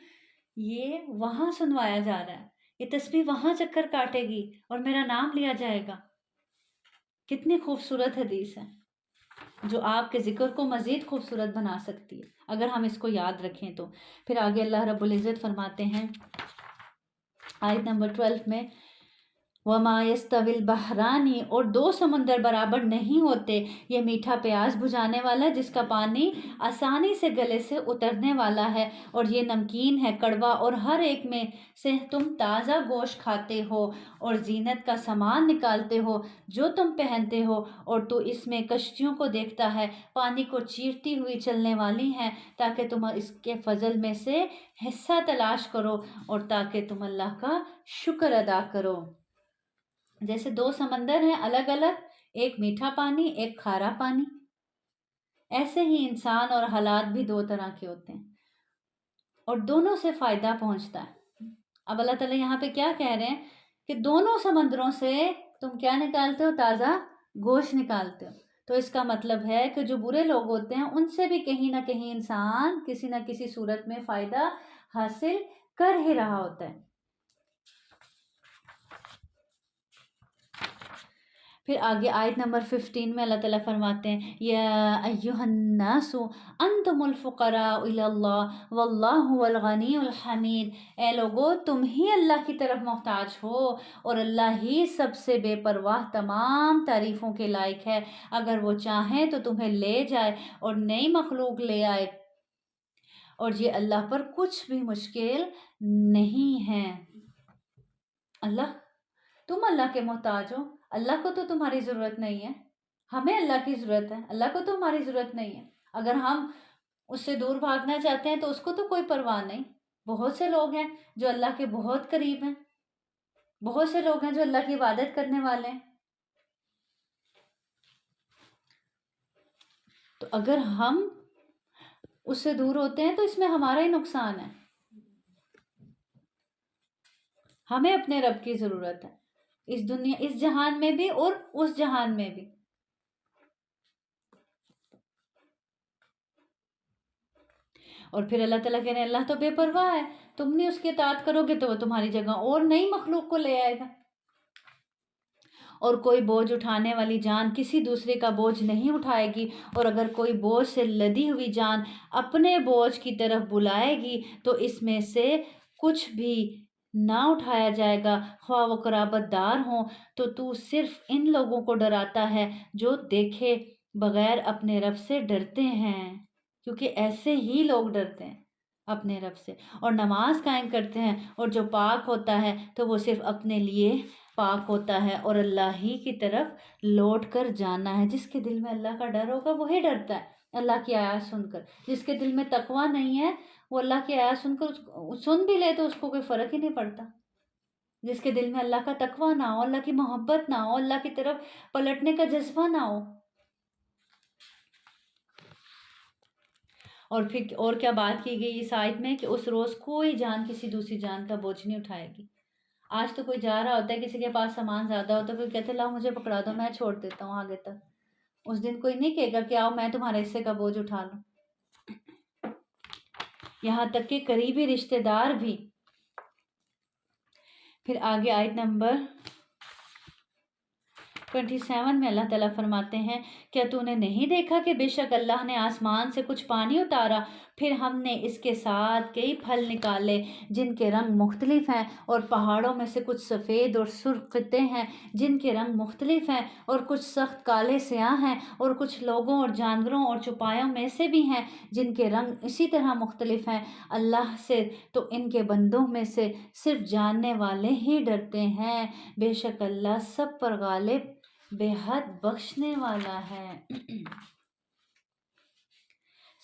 یہ وہاں سنوایا جا رہا ہے، یہ تسبیح وہاں چکر کاٹے گی اور میرا نام لیا جائے گا. کتنی خوبصورت حدیث ہے جو آپ کے ذکر کو مزید خوبصورت بنا سکتی ہے اگر ہم اس کو یاد رکھیں تو. پھر آگے اللہ رب العزت فرماتے ہیں آیت نمبر 12 میں وَمَا يَسْتَوِي الْبَحْرَانِ، اور دو سمندر برابر نہیں ہوتے. یہ میٹھا پیاز بجھانے والا جس کا پانی آسانی سے گلے سے اترنے والا ہے، اور یہ نمکین ہے کڑوا، اور ہر ایک میں سے تم تازہ گوشت کھاتے ہو اور زینت کا سامان نکالتے ہو جو تم پہنتے ہو. اور تو اس میں کشتیوں کو دیکھتا ہے پانی کو چیرتی ہوئی چلنے والی ہیں تاکہ تم اس کے فضل میں سے حصہ تلاش کرو اور تاکہ تم اللہ کا شکر ادا کرو. جیسے دو سمندر ہیں الگ الگ، ایک میٹھا پانی ایک کھارا پانی، ایسے ہی انسان اور حالات بھی دو طرح کے ہوتے ہیں اور دونوں سے فائدہ پہنچتا ہے. اب اللہ تعالیٰ یہاں پہ کیا کہہ رہے ہیں کہ دونوں سمندروں سے تم کیا نکالتے ہو؟ تازہ گوشت نکالتے ہو. تو اس کا مطلب ہے کہ جو برے لوگ ہوتے ہیں ان سے بھی کہیں نہ کہیں انسان کسی نہ کسی صورت میں فائدہ حاصل کر ہی رہا ہوتا ہے. پھر آگے آیت نمبر 15 میں اللہ تعالیٰ فرماتے ہیں یا ایہا الناس انتم الفقراء الی اللہ واللہ هو الغنی الحمید. اے لوگو تم ہی اللہ کی طرف محتاج ہو اور اللہ ہی سب سے بے پرواہ تمام تعریفوں کے لائق ہے. اگر وہ چاہیں تو تمہیں لے جائے اور نئی مخلوق لے آئے اور یہ اللہ پر کچھ بھی مشکل نہیں ہے. تم اللہ کے محتاج ہو، اللہ کو تو تمہاری ضرورت نہیں ہے، ہمیں اللہ کی ضرورت ہے، اللہ کو تو ہماری ضرورت نہیں ہے. اگر ہم اس سے دور بھاگنا چاہتے ہیں تو اس کو تو کوئی پرواہ نہیں. بہت سے لوگ ہیں جو اللہ کے بہت قریب ہیں، بہت سے لوگ ہیں جو اللہ کی عبادت کرنے والے ہیں. تو اگر ہم اس سے دور ہوتے ہیں تو اس میں ہمارا ہی نقصان ہے. ہمیں اپنے رب کی ضرورت ہے اس دنیا، اس جہان میں بھی اور اس جہان میں بھی. اور پھر اللہ تعالیٰ کہہ رہے ہیں اللہ تو بے پرواہ ہے، تم نہیں اس کی اطاعت کرو گے تو وہ تمہاری جگہ اور نئی مخلوق کو لے آئے گا. اور کوئی بوجھ اٹھانے والی جان کسی دوسرے کا بوجھ نہیں اٹھائے گی، اور اگر کوئی بوجھ سے لدی ہوئی جان اپنے بوجھ کی طرف بلائے گی تو اس میں سے کچھ بھی نہ اٹھایا جائے گا خواہ وہ قرابت دار ہوں. تو صرف ان لوگوں کو ڈراتا ہے جو دیکھے بغیر اپنے رب سے ڈرتے ہیں، کیونکہ ایسے ہی لوگ ڈرتے ہیں اپنے رب سے اور نماز قائم کرتے ہیں. اور جو پاک ہوتا ہے تو وہ صرف اپنے لیے پاک ہوتا ہے اور اللہ ہی کی طرف لوٹ کر جانا ہے. جس کے دل میں اللہ کا ڈر ہوگا وہی ڈرتا ہے اللہ کی آیات سن کر. جس کے دل میں تقویٰ نہیں ہے وہ اللہ کی آیات سن بھی لے تو اس کو کوئی فرق ہی نہیں پڑتا. جس کے دل میں اللہ کا تقویٰ نہ ہو، اللہ کی محبت نہ ہو، اللہ کی طرف پلٹنے کا جذبہ نہ ہو. اور پھر اور کیا بات کی گئی اس آیت میں کہ اس روز کوئی جان کسی دوسری جان کا بوجھ نہیں اٹھائے گی. آج تو کوئی جا رہا ہوتا ہے، کسی کے پاس سامان زیادہ ہوتا ہے، کوئی کہتے لاؤ مجھے پکڑا دو میں چھوڑ دیتا ہوں آگے تک. اس دن کوئی نہیں کہے گا کہ آؤ میں تمہارے حصے کا بوجھ اٹھا لوں. یہاں تک کہ قریبی رشتہ دار بھی. پھر آگے آیت نمبر 27 میں اللہ تعالیٰ فرماتے ہیں کیا تو نے نہیں دیکھا کہ بے شک اللہ نے آسمان سے کچھ پانی اتارا، پھر ہم نے اس کے ساتھ کئی پھل نکالے جن کے رنگ مختلف ہیں، اور پہاڑوں میں سے کچھ سفید اور سرخ قطعے ہیں جن کے رنگ مختلف ہیں، اور کچھ سخت کالے سیاہ ہیں، اور کچھ لوگوں اور جانوروں اور چوپایوں میں سے بھی ہیں جن کے رنگ اسی طرح مختلف ہیں. اللہ سے تو ان کے بندوں میں سے صرف جاننے والے ہی ڈرتے ہیں، بے شک اللہ سب پر غالب بے حد بخشنے والا ہے.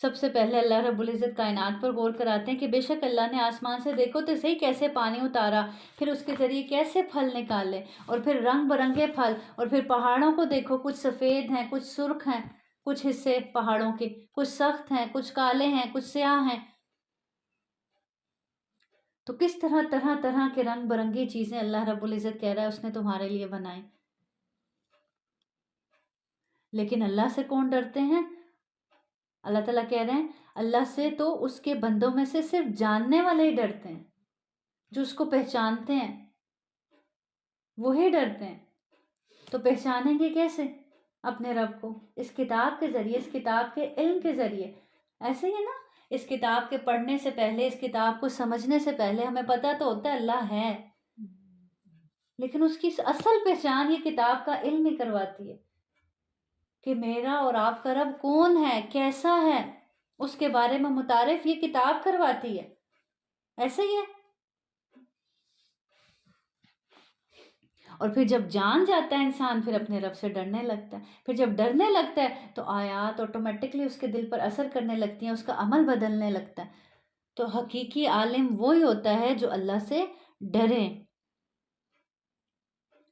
سب سے پہلے اللہ رب العزت کائنات پر غور کراتے ہیں کہ بے شک اللہ نے آسمان سے دیکھو تو صحیح کیسے پانی اتارا، پھر اس کے ذریعے کیسے پھل نکالے، اور پھر رنگ برنگے پھل، اور پھر پہاڑوں کو دیکھو، کچھ سفید ہیں، کچھ سرخ ہیں، کچھ حصے پہاڑوں کے، کچھ سخت ہیں، کچھ کالے ہیں، کچھ سیاہ ہیں. تو کس طرح طرح طرح کے رنگ برنگی چیزیں اللہ رب العزت کہہ رہا ہے اس نے تمہارے لیے بنائی. لیکن اللہ سے کون ڈرتے ہیں؟ اللہ تعالیٰ کہہ رہے ہیں اللہ سے تو اس کے بندوں میں سے صرف جاننے والے ہی ڈرتے ہیں، جو اس کو پہچانتے ہیں وہی ڈرتے ہیں. تو پہچانیں گے کیسے اپنے رب کو؟ اس کتاب کے ذریعے، اس کتاب کے علم کے ذریعے. ایسے ہی ہے نا، اس کتاب کے پڑھنے سے پہلے، اس کتاب کو سمجھنے سے پہلے ہمیں پتہ تو ہوتا ہے اللہ ہے، لیکن اس کی اصل پہچان یہ کتاب کا علم ہی کرواتی ہے کہ میرا اور آپ کا رب کون ہے، کیسا ہے، اس کے بارے میں متعارف یہ کتاب کرواتی ہے. ایسے ہی ہے. اور پھر جب جان جاتا ہے انسان، پھر اپنے رب سے ڈرنے لگتا ہے. پھر جب ڈرنے لگتا ہے تو آیات آٹومیٹکلی اس کے دل پر اثر کرنے لگتی ہیں، اس کا عمل بدلنے لگتا ہے. تو حقیقی عالم وہی ہوتا ہے جو اللہ سے ڈرے.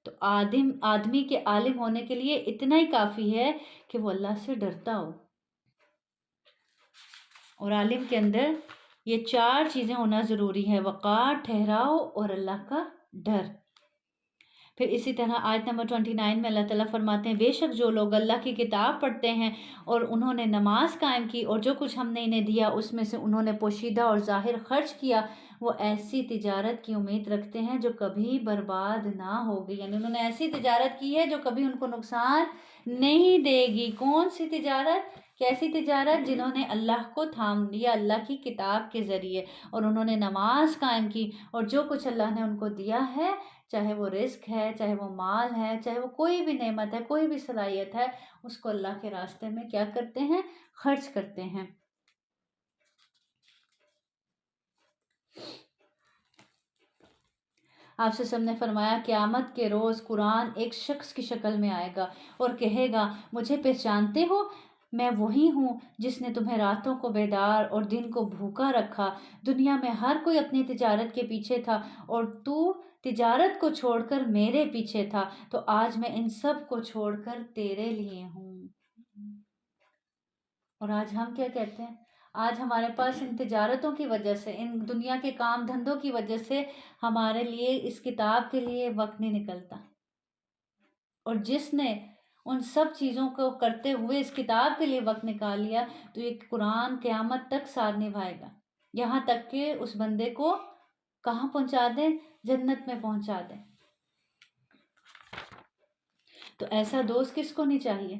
تو آدمی کے عالم ہونے کے لیے اتنا ہی کافی ہے کہ وہ اللہ سے ڈرتا ہو. اور عالم کے اندر یہ 4 چیزیں ہونا ضروری ہے: وقار، ٹھہراؤ اور اللہ کا ڈر. پھر اسی طرح آیت نمبر 29 میں اللہ تعالیٰ فرماتے ہیں بے شک جو لوگ اللہ کی کتاب پڑھتے ہیں اور انہوں نے نماز قائم کی اور جو کچھ ہم نے انہیں دیا اس میں سے انہوں نے پوشیدہ اور ظاہر خرچ کیا، وہ ایسی تجارت کی امید رکھتے ہیں جو کبھی برباد نہ ہوگی. یعنی انہوں نے ایسی تجارت کی ہے جو کبھی ان کو نقصان نہیں دے گی. کون سی تجارت؟ کیسی تجارت؟ جنہوں نے اللہ کو تھام لیا اللہ کی کتاب کے ذریعے، اور انہوں نے نماز قائم کی، اور جو کچھ اللہ نے ان کو دیا ہے، چاہے وہ رزق ہے، چاہے وہ مال ہے، چاہے وہ کوئی بھی نعمت ہے، کوئی بھی صلاحیت ہے، اس کو اللہ کے راستے میں کیا کرتے ہیں؟ خرچ کرتے ہیں. آپ سے سب نے فرمایا قیامت کے روز قرآن ایک شخص کی شکل میں آئے گا اور کہے گا مجھے پہچانتے ہو؟ میں وہی ہوں جس نے تمہیں راتوں کو بیدار اور دن کو بھوکا رکھا. دنیا میں ہر کوئی اپنی تجارت کے پیچھے تھا اور تو تجارت کو چھوڑ کر میرے پیچھے تھا، تو آج میں ان سب کو چھوڑ کر تیرے لیے ہوں. اور آج ہم کیا کہتے ہیں؟ آج ہمارے پاس ان تجارتوں کی وجہ سے، ان دنیا کے کام دھندوں کی وجہ سے ہمارے لیے اس کتاب کے لیے وقت نہیں نکلتا. اور جس نے ان سب چیزوں کو کرتے ہوئے اس کتاب کے لیے وقت نکال لیا، تو یہ قرآن قیامت تک ساتھ نبھائے گا، یہاں تک کہ اس بندے کو کہاں پہنچا دے؟ جنت میں پہنچا دے. تو ایسا دوست کس کو نہیں چاہیے؟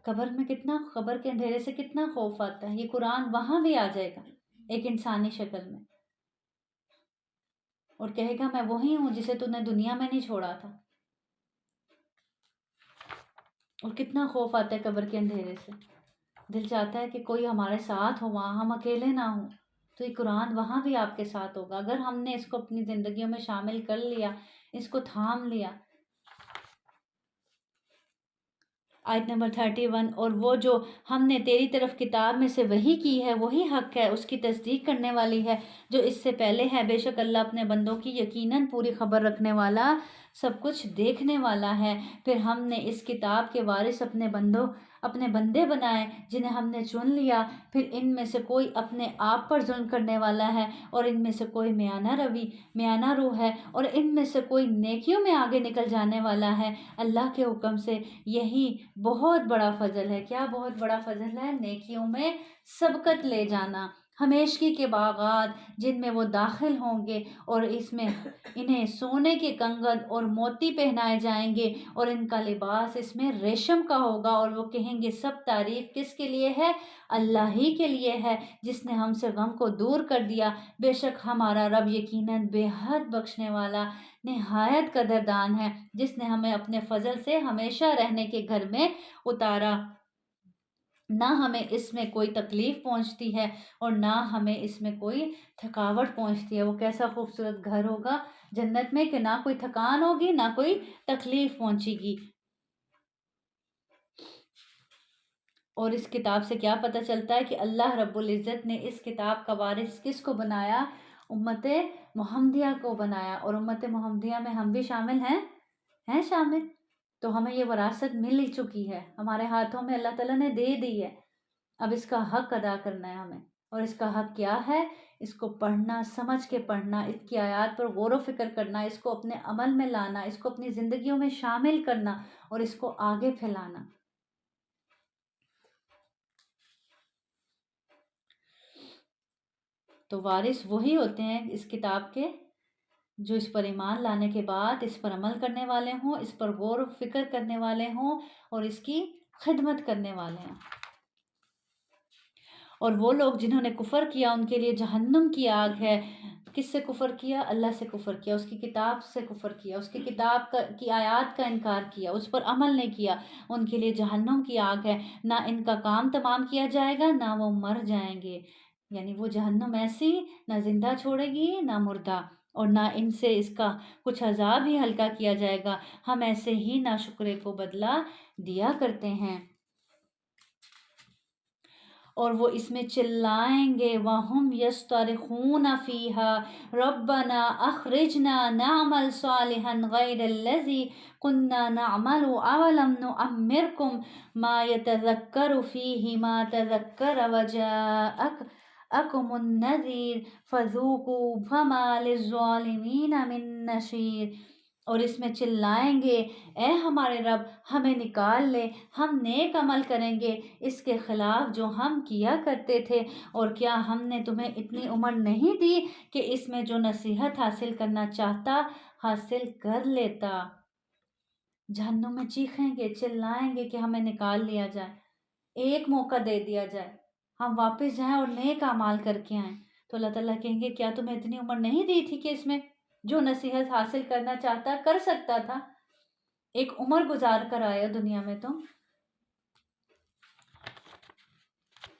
قبر کے اندھیرے سے کتنا خوف آتا ہے. یہ قرآن وہاں بھی آ جائے گا ایک انسانی شکل میں اور کہے گا میں وہی ہوں جسے تو نے دنیا میں نہیں چھوڑا تھا. اور کتنا خوف آتا ہے قبر کے اندھیرے سے. دل چاہتا ہے کہ کوئی ہمارے ساتھ ہو وہاں، ہم اکیلے نہ ہوں. تو یہ قرآن وہاں بھی آپ کے ساتھ ہوگا اگر ہم نے اس کو اپنی زندگیوں میں شامل کر لیا، اس کو تھام لیا. آیت نمبر 31 اور وہ جو ہم نے تیری طرف کتاب میں سے وحی کی ہے وہی حق ہے، اس کی تصدیق کرنے والی ہے جو اس سے پہلے ہے. بے شک اللہ اپنے بندوں کی یقیناً پوری خبر رکھنے والا، سب کچھ دیکھنے والا ہے. پھر ہم نے اس کتاب کے وارث اپنے بندے بنائے جنہیں ہم نے چن لیا. پھر ان میں سے کوئی اپنے آپ پر ظلم کرنے والا ہے اور ان میں سے کوئی میانہ رو ہے اور ان میں سے کوئی نیکیوں میں آگے نکل جانے والا ہے اللہ کے حکم سے. یہی بہت بڑا فضل ہے. کیا بہت بڑا فضل ہے؟ نیکیوں میں سبقت لے جانا. ہمیشگی کے باغات جن میں وہ داخل ہوں گے اور اس میں انہیں سونے کے کنگن اور موتی پہنائے جائیں گے اور ان کا لباس اس میں ریشم کا ہوگا. اور وہ کہیں گے سب تعریف کس کے لیے ہے؟ اللہ ہی کے لیے ہے جس نے ہم سے غم کو دور کر دیا. بے شک ہمارا رب یقیناً بے حد بخشنے والا، نہایت قدردان ہے، جس نے ہمیں اپنے فضل سے ہمیشہ رہنے کے گھر میں اتارا. نہ ہمیں اس میں کوئی تکلیف پہنچتی ہے اور نہ ہمیں اس میں کوئی تھکاوٹ پہنچتی ہے. وہ کیسا خوبصورت گھر ہوگا جنت میں کہ نہ کوئی تھکان ہوگی نہ کوئی تکلیف پہنچے گی. اور اس کتاب سے کیا پتہ چلتا ہے کہ اللہ رب العزت نے اس کتاب کا وارث کس کو بنایا؟ امت محمدیہ کو بنایا، اور امت محمدیہ میں ہم بھی شامل ہیں شامل. تو ہمیں یہ وراثت مل ہی چکی ہے، ہمارے ہاتھوں میں اللہ تعالیٰ نے دے دی ہے. اب اس کا حق ادا کرنا ہے ہمیں. اور اس کا حق کیا ہے؟ اس کو پڑھنا، سمجھ کے پڑھنا، اس کی آیات پر غور و فکر کرنا، اس کو اپنے عمل میں لانا، اس کو اپنی زندگیوں میں شامل کرنا اور اس کو آگے پھیلانا. تو وارث وہی ہوتے ہیں اس کتاب کے جو اس پر ایمان لانے کے بعد اس پر عمل کرنے والے ہوں، اس پر غور و فکر کرنے والے ہوں اور اس کی خدمت کرنے والے ہوں. اور وہ لوگ جنہوں نے کفر کیا ان کے لیے جہنم کی آگ ہے. کس سے کفر کیا؟ اللہ سے کفر کیا، اس کی کتاب سے کفر کیا، اس کی کتاب کی آیات کا انکار کیا، اس پر عمل نہیں کیا. ان کے لیے جہنم کی آگ ہے، نہ ان کا کام تمام کیا جائے گا، نہ وہ مر جائیں گے. یعنی وہ جہنم ایسی نہ زندہ چھوڑے گی نہ مردہ، اور نہ ان سے اس کا کچھ عذاب ہی ہلکا کیا جائے گا. ہم ایسے ہی ناشکرے کو بدلہ دیا کرتے ہیں. اور وہ اس میں چلائیں گے وَهُمْ يَسْتَرِخُونَ فِيهَا رَبَّنَا أَخْرِجْنَا نَعْمَلْ صَالِحًا غَيْرَ الَّذِي كُنَّا نَعْمَلُ أَوَلَمْ نُعَمِّرْكُمْ مَا يَتَذَكَّرُ فِيهِ مَا تَذَكَّرَ وَجَاءَكُمُ النَّذِيرُ فَذُوقُوا فَمَا لِلظَّالِمِينَ مِن نَّصِيرٍ. اور اس میں چلائیں گے اے ہمارے رب ہمیں نکال لے، ہم نیک عمل کریں گے اس کے خلاف جو ہم کیا کرتے تھے. اور کیا ہم نے تمہیں اتنی عمر نہیں دی کہ اس میں جو نصیحت حاصل کرنا چاہتا حاصل کر لیتا؟ جہنم میں چیخیں گے، چلائیں گے کہ ہمیں نکال لیا جائے، ایک موقع دے دیا جائے، ہم واپس جائیں اور نیک اعمال کر کے آئیں. تو اللہ تعالیٰ کہیں گے کیا تمہیں اتنی عمر نہیں دی تھی کہ اس میں جو نصیحت حاصل کرنا چاہتا کر سکتا تھا؟ ایک عمر گزار کر آیا دنیا میں تم،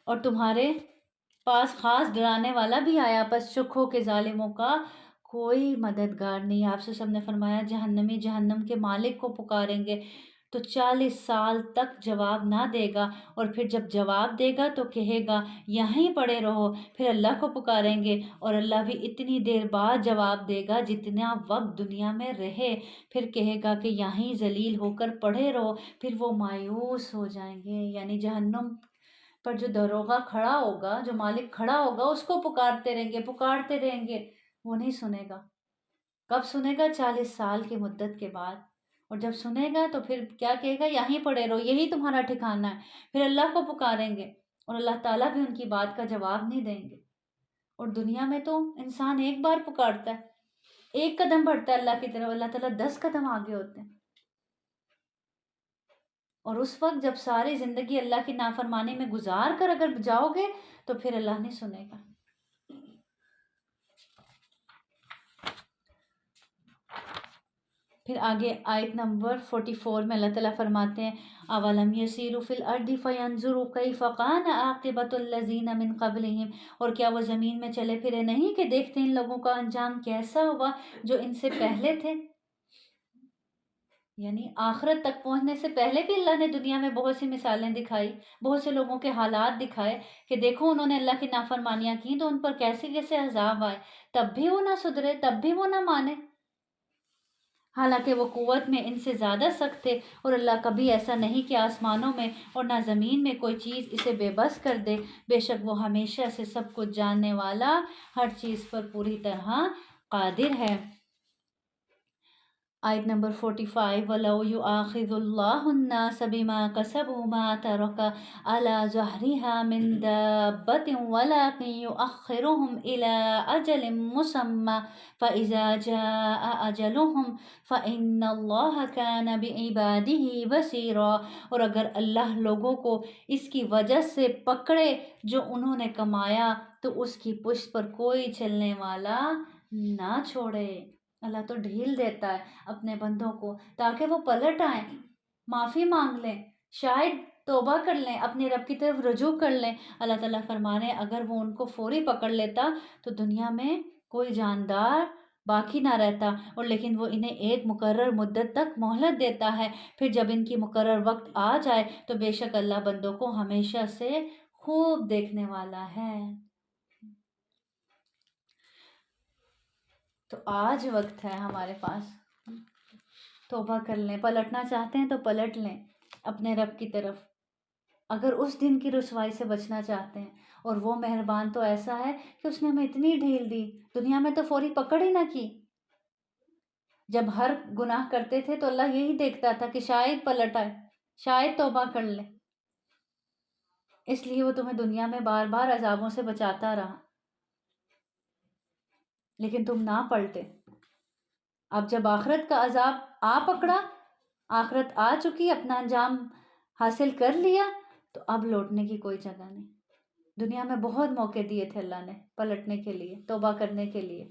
اور تمہارے پاس خاص ڈرانے والا بھی آیا، بس شک ہو کہ ظالموں کا کوئی مددگار نہیں. آپ سے سب نے فرمایا جہنمی جہنم کے مالک کو پکاریں گے تو 40 سال تک جواب نہ دے گا، اور پھر جب جواب دے گا تو کہے گا یہیں پڑے رہو. پھر اللہ کو پکاریں گے اور اللہ بھی اتنی دیر بعد جواب دے گا جتنا وقت دنیا میں رہے. پھر کہے گا کہ یہیں ذلیل ہو کر پڑے رہو. پھر وہ مایوس ہو جائیں گے. یعنی جہنم پر جو دروغہ کھڑا ہوگا، جو مالک کھڑا ہوگا، اس کو پکارتے رہیں گے، وہ نہیں سنے گا. کب سنے گا؟ 40 سال کی مدت کے بعد. اور جب سنے گا تو پھر کیا کہے گا؟ یہیں پڑے رہو، یہی تمہارا ٹھکانہ ہے. پھر اللہ کو پکاریں گے اور اللہ تعالیٰ بھی ان کی بات کا جواب نہیں دیں گے. اور دنیا میں تو انسان ایک بار پکارتا ہے، ایک قدم بڑھتا ہے اللہ کی طرف، اللہ تعالیٰ 10 قدم آگے ہوتے ہیں. اور اس وقت جب ساری زندگی اللہ کی نافرمانی میں گزار کر اگر جاؤ گے تو پھر اللہ نہیں سنے گا. پھر آگے آیت نمبر 44 میں اللہ تعالیٰ فرماتے ہیں اولم یسیروا فی الارض فینظروا کیف کان عاقبۃ الذین من قبلہم. اور کیا وہ زمین میں چلے پھرے نہیں کہ دیکھتے ان لوگوں کا انجام کیسا ہوا جو ان سے پہلے تھے. یعنی آخرت تک پہنچنے سے پہلے بھی اللہ نے دنیا میں بہت سی مثالیں دکھائی، بہت سے لوگوں کے حالات دکھائے کہ دیکھو انہوں نے اللہ کی نافرمانیاں کی تو ان پر کیسے کیسے عذاب آئے، تب بھی وہ نہ سدھرے، تب بھی وہ نہ مانے، حالانکہ وہ قوت میں ان سے زیادہ سخت تھے. اور اللہ کبھی ایسا نہیں کہ آسمانوں میں اور نہ زمین میں کوئی چیز اسے بے بس کر دے. بے شک وہ ہمیشہ سے سب کچھ جاننے والا، ہر چیز پر پوری طرح قادر ہے. آیت نمبر 45 وَلَوْ يُؤَاخِذُ اللَّهُ النَّاسَ بِمَا كَسَبُوا مَا تَرَكَ عَلَى ظَهْرِهَا مِن دَابَّةٍ وَلَكِن يُؤَخِّرُهُمْ إِلَى أَجَلٍ مُّسَمًّى فَإِذَا جَاءَ أَجَلُهُمْ فَإِنَّ اللَّهَ كَانَ بِعِبَادِهِ بَصِيرًا. اور اگر اللہ لوگوں کو اس کی وجہ سے پکڑے جو انہوں نے کمایا تو اس کی پشت پر کوئی چلنے والا نہ چھوڑے. اللہ تو ڈھیل دیتا ہے اپنے بندوں کو تاکہ وہ پلٹ آئیں، معافی مانگ لیں، شاید توبہ کر لیں، اپنے رب کی طرف رجوع کر لیں. اللہ تعالیٰ فرما رہے ہیں اگر وہ ان کو فوری پکڑ لیتا تو دنیا میں کوئی جاندار باقی نہ رہتا، اور لیکن وہ انہیں ایک مقرر مدت تک مہلت دیتا ہے، پھر جب ان کی مقرر وقت آ جائے تو بے شک اللہ بندوں کو ہمیشہ سے خوب دیکھنے والا ہے۔ تو آج وقت ہے ہمارے پاس، توبہ کر لیں، پلٹنا چاہتے ہیں تو پلٹ لیں اپنے رب کی طرف، اگر اس دن کی رسوائی سے بچنا چاہتے ہیں۔ اور وہ مہربان تو ایسا ہے کہ اس نے ہمیں اتنی ڈھیل دی، دنیا میں تو فوری پکڑ ہی نہ کی۔ جب ہر گناہ کرتے تھے تو اللہ یہی دیکھتا تھا کہ شاید پلٹ آئے، شاید توبہ کر لے، اس لیے وہ تمہیں دنیا میں بار بار عذابوں سے بچاتا رہا، لیکن تم نہ پلٹے۔ اب جب آخرت کا عذاب آ پکڑا، آخرت آ چکی، اپنا انجام حاصل کر لیا، تو اب لوٹنے کی کوئی جگہ نہیں۔ دنیا میں بہت موقع دیے تھے اللہ نے پلٹنے کے لیے، توبہ کرنے کے لیے۔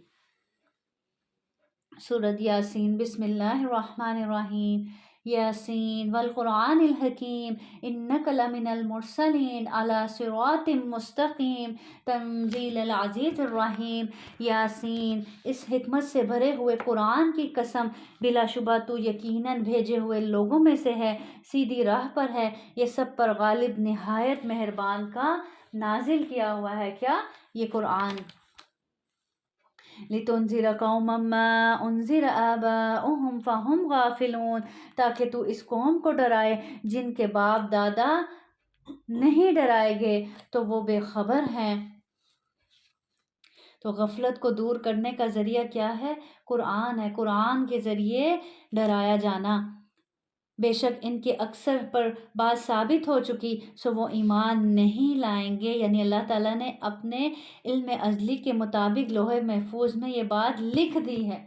سورۃ یاسین، بسم اللہ الرحمن الرحیم، یاسین والقرآن الحکیم انک لمن المرسلین علی صراط مستقیم تنزیل العزیز الرحیم۔ یاسین، اس حکمت سے بھرے ہوئے قرآن کی قسم، بلا شبہ تو یقیناً بھیجے ہوئے لوگوں میں سے ہے، سیدھی راہ پر ہے، یہ سب پر غالب نہایت مہربان کا نازل کیا ہوا ہے۔ کیا؟ یہ قرآن۔ لِتُنذِرَ قَوْمًا مَّا أُنذِرَ آبَاؤُهُمْ فَهُمْ غَافِلُونَ، تاکہ تو اس قوم کو ڈرائے جن کے باپ دادا نہیں ڈرائے گئے تو وہ بے خبر ہیں۔ تو غفلت کو دور کرنے کا ذریعہ کیا ہے؟ قرآن ہے، قرآن کے ذریعے ڈرایا جانا۔ بے شک ان کے اکثر پر بات ثابت ہو چکی، سو وہ ایمان نہیں لائیں گے۔ یعنی اللہ تعالیٰ نے اپنے علم ازلی کے مطابق لوح محفوظ میں یہ بات لکھ دی ہے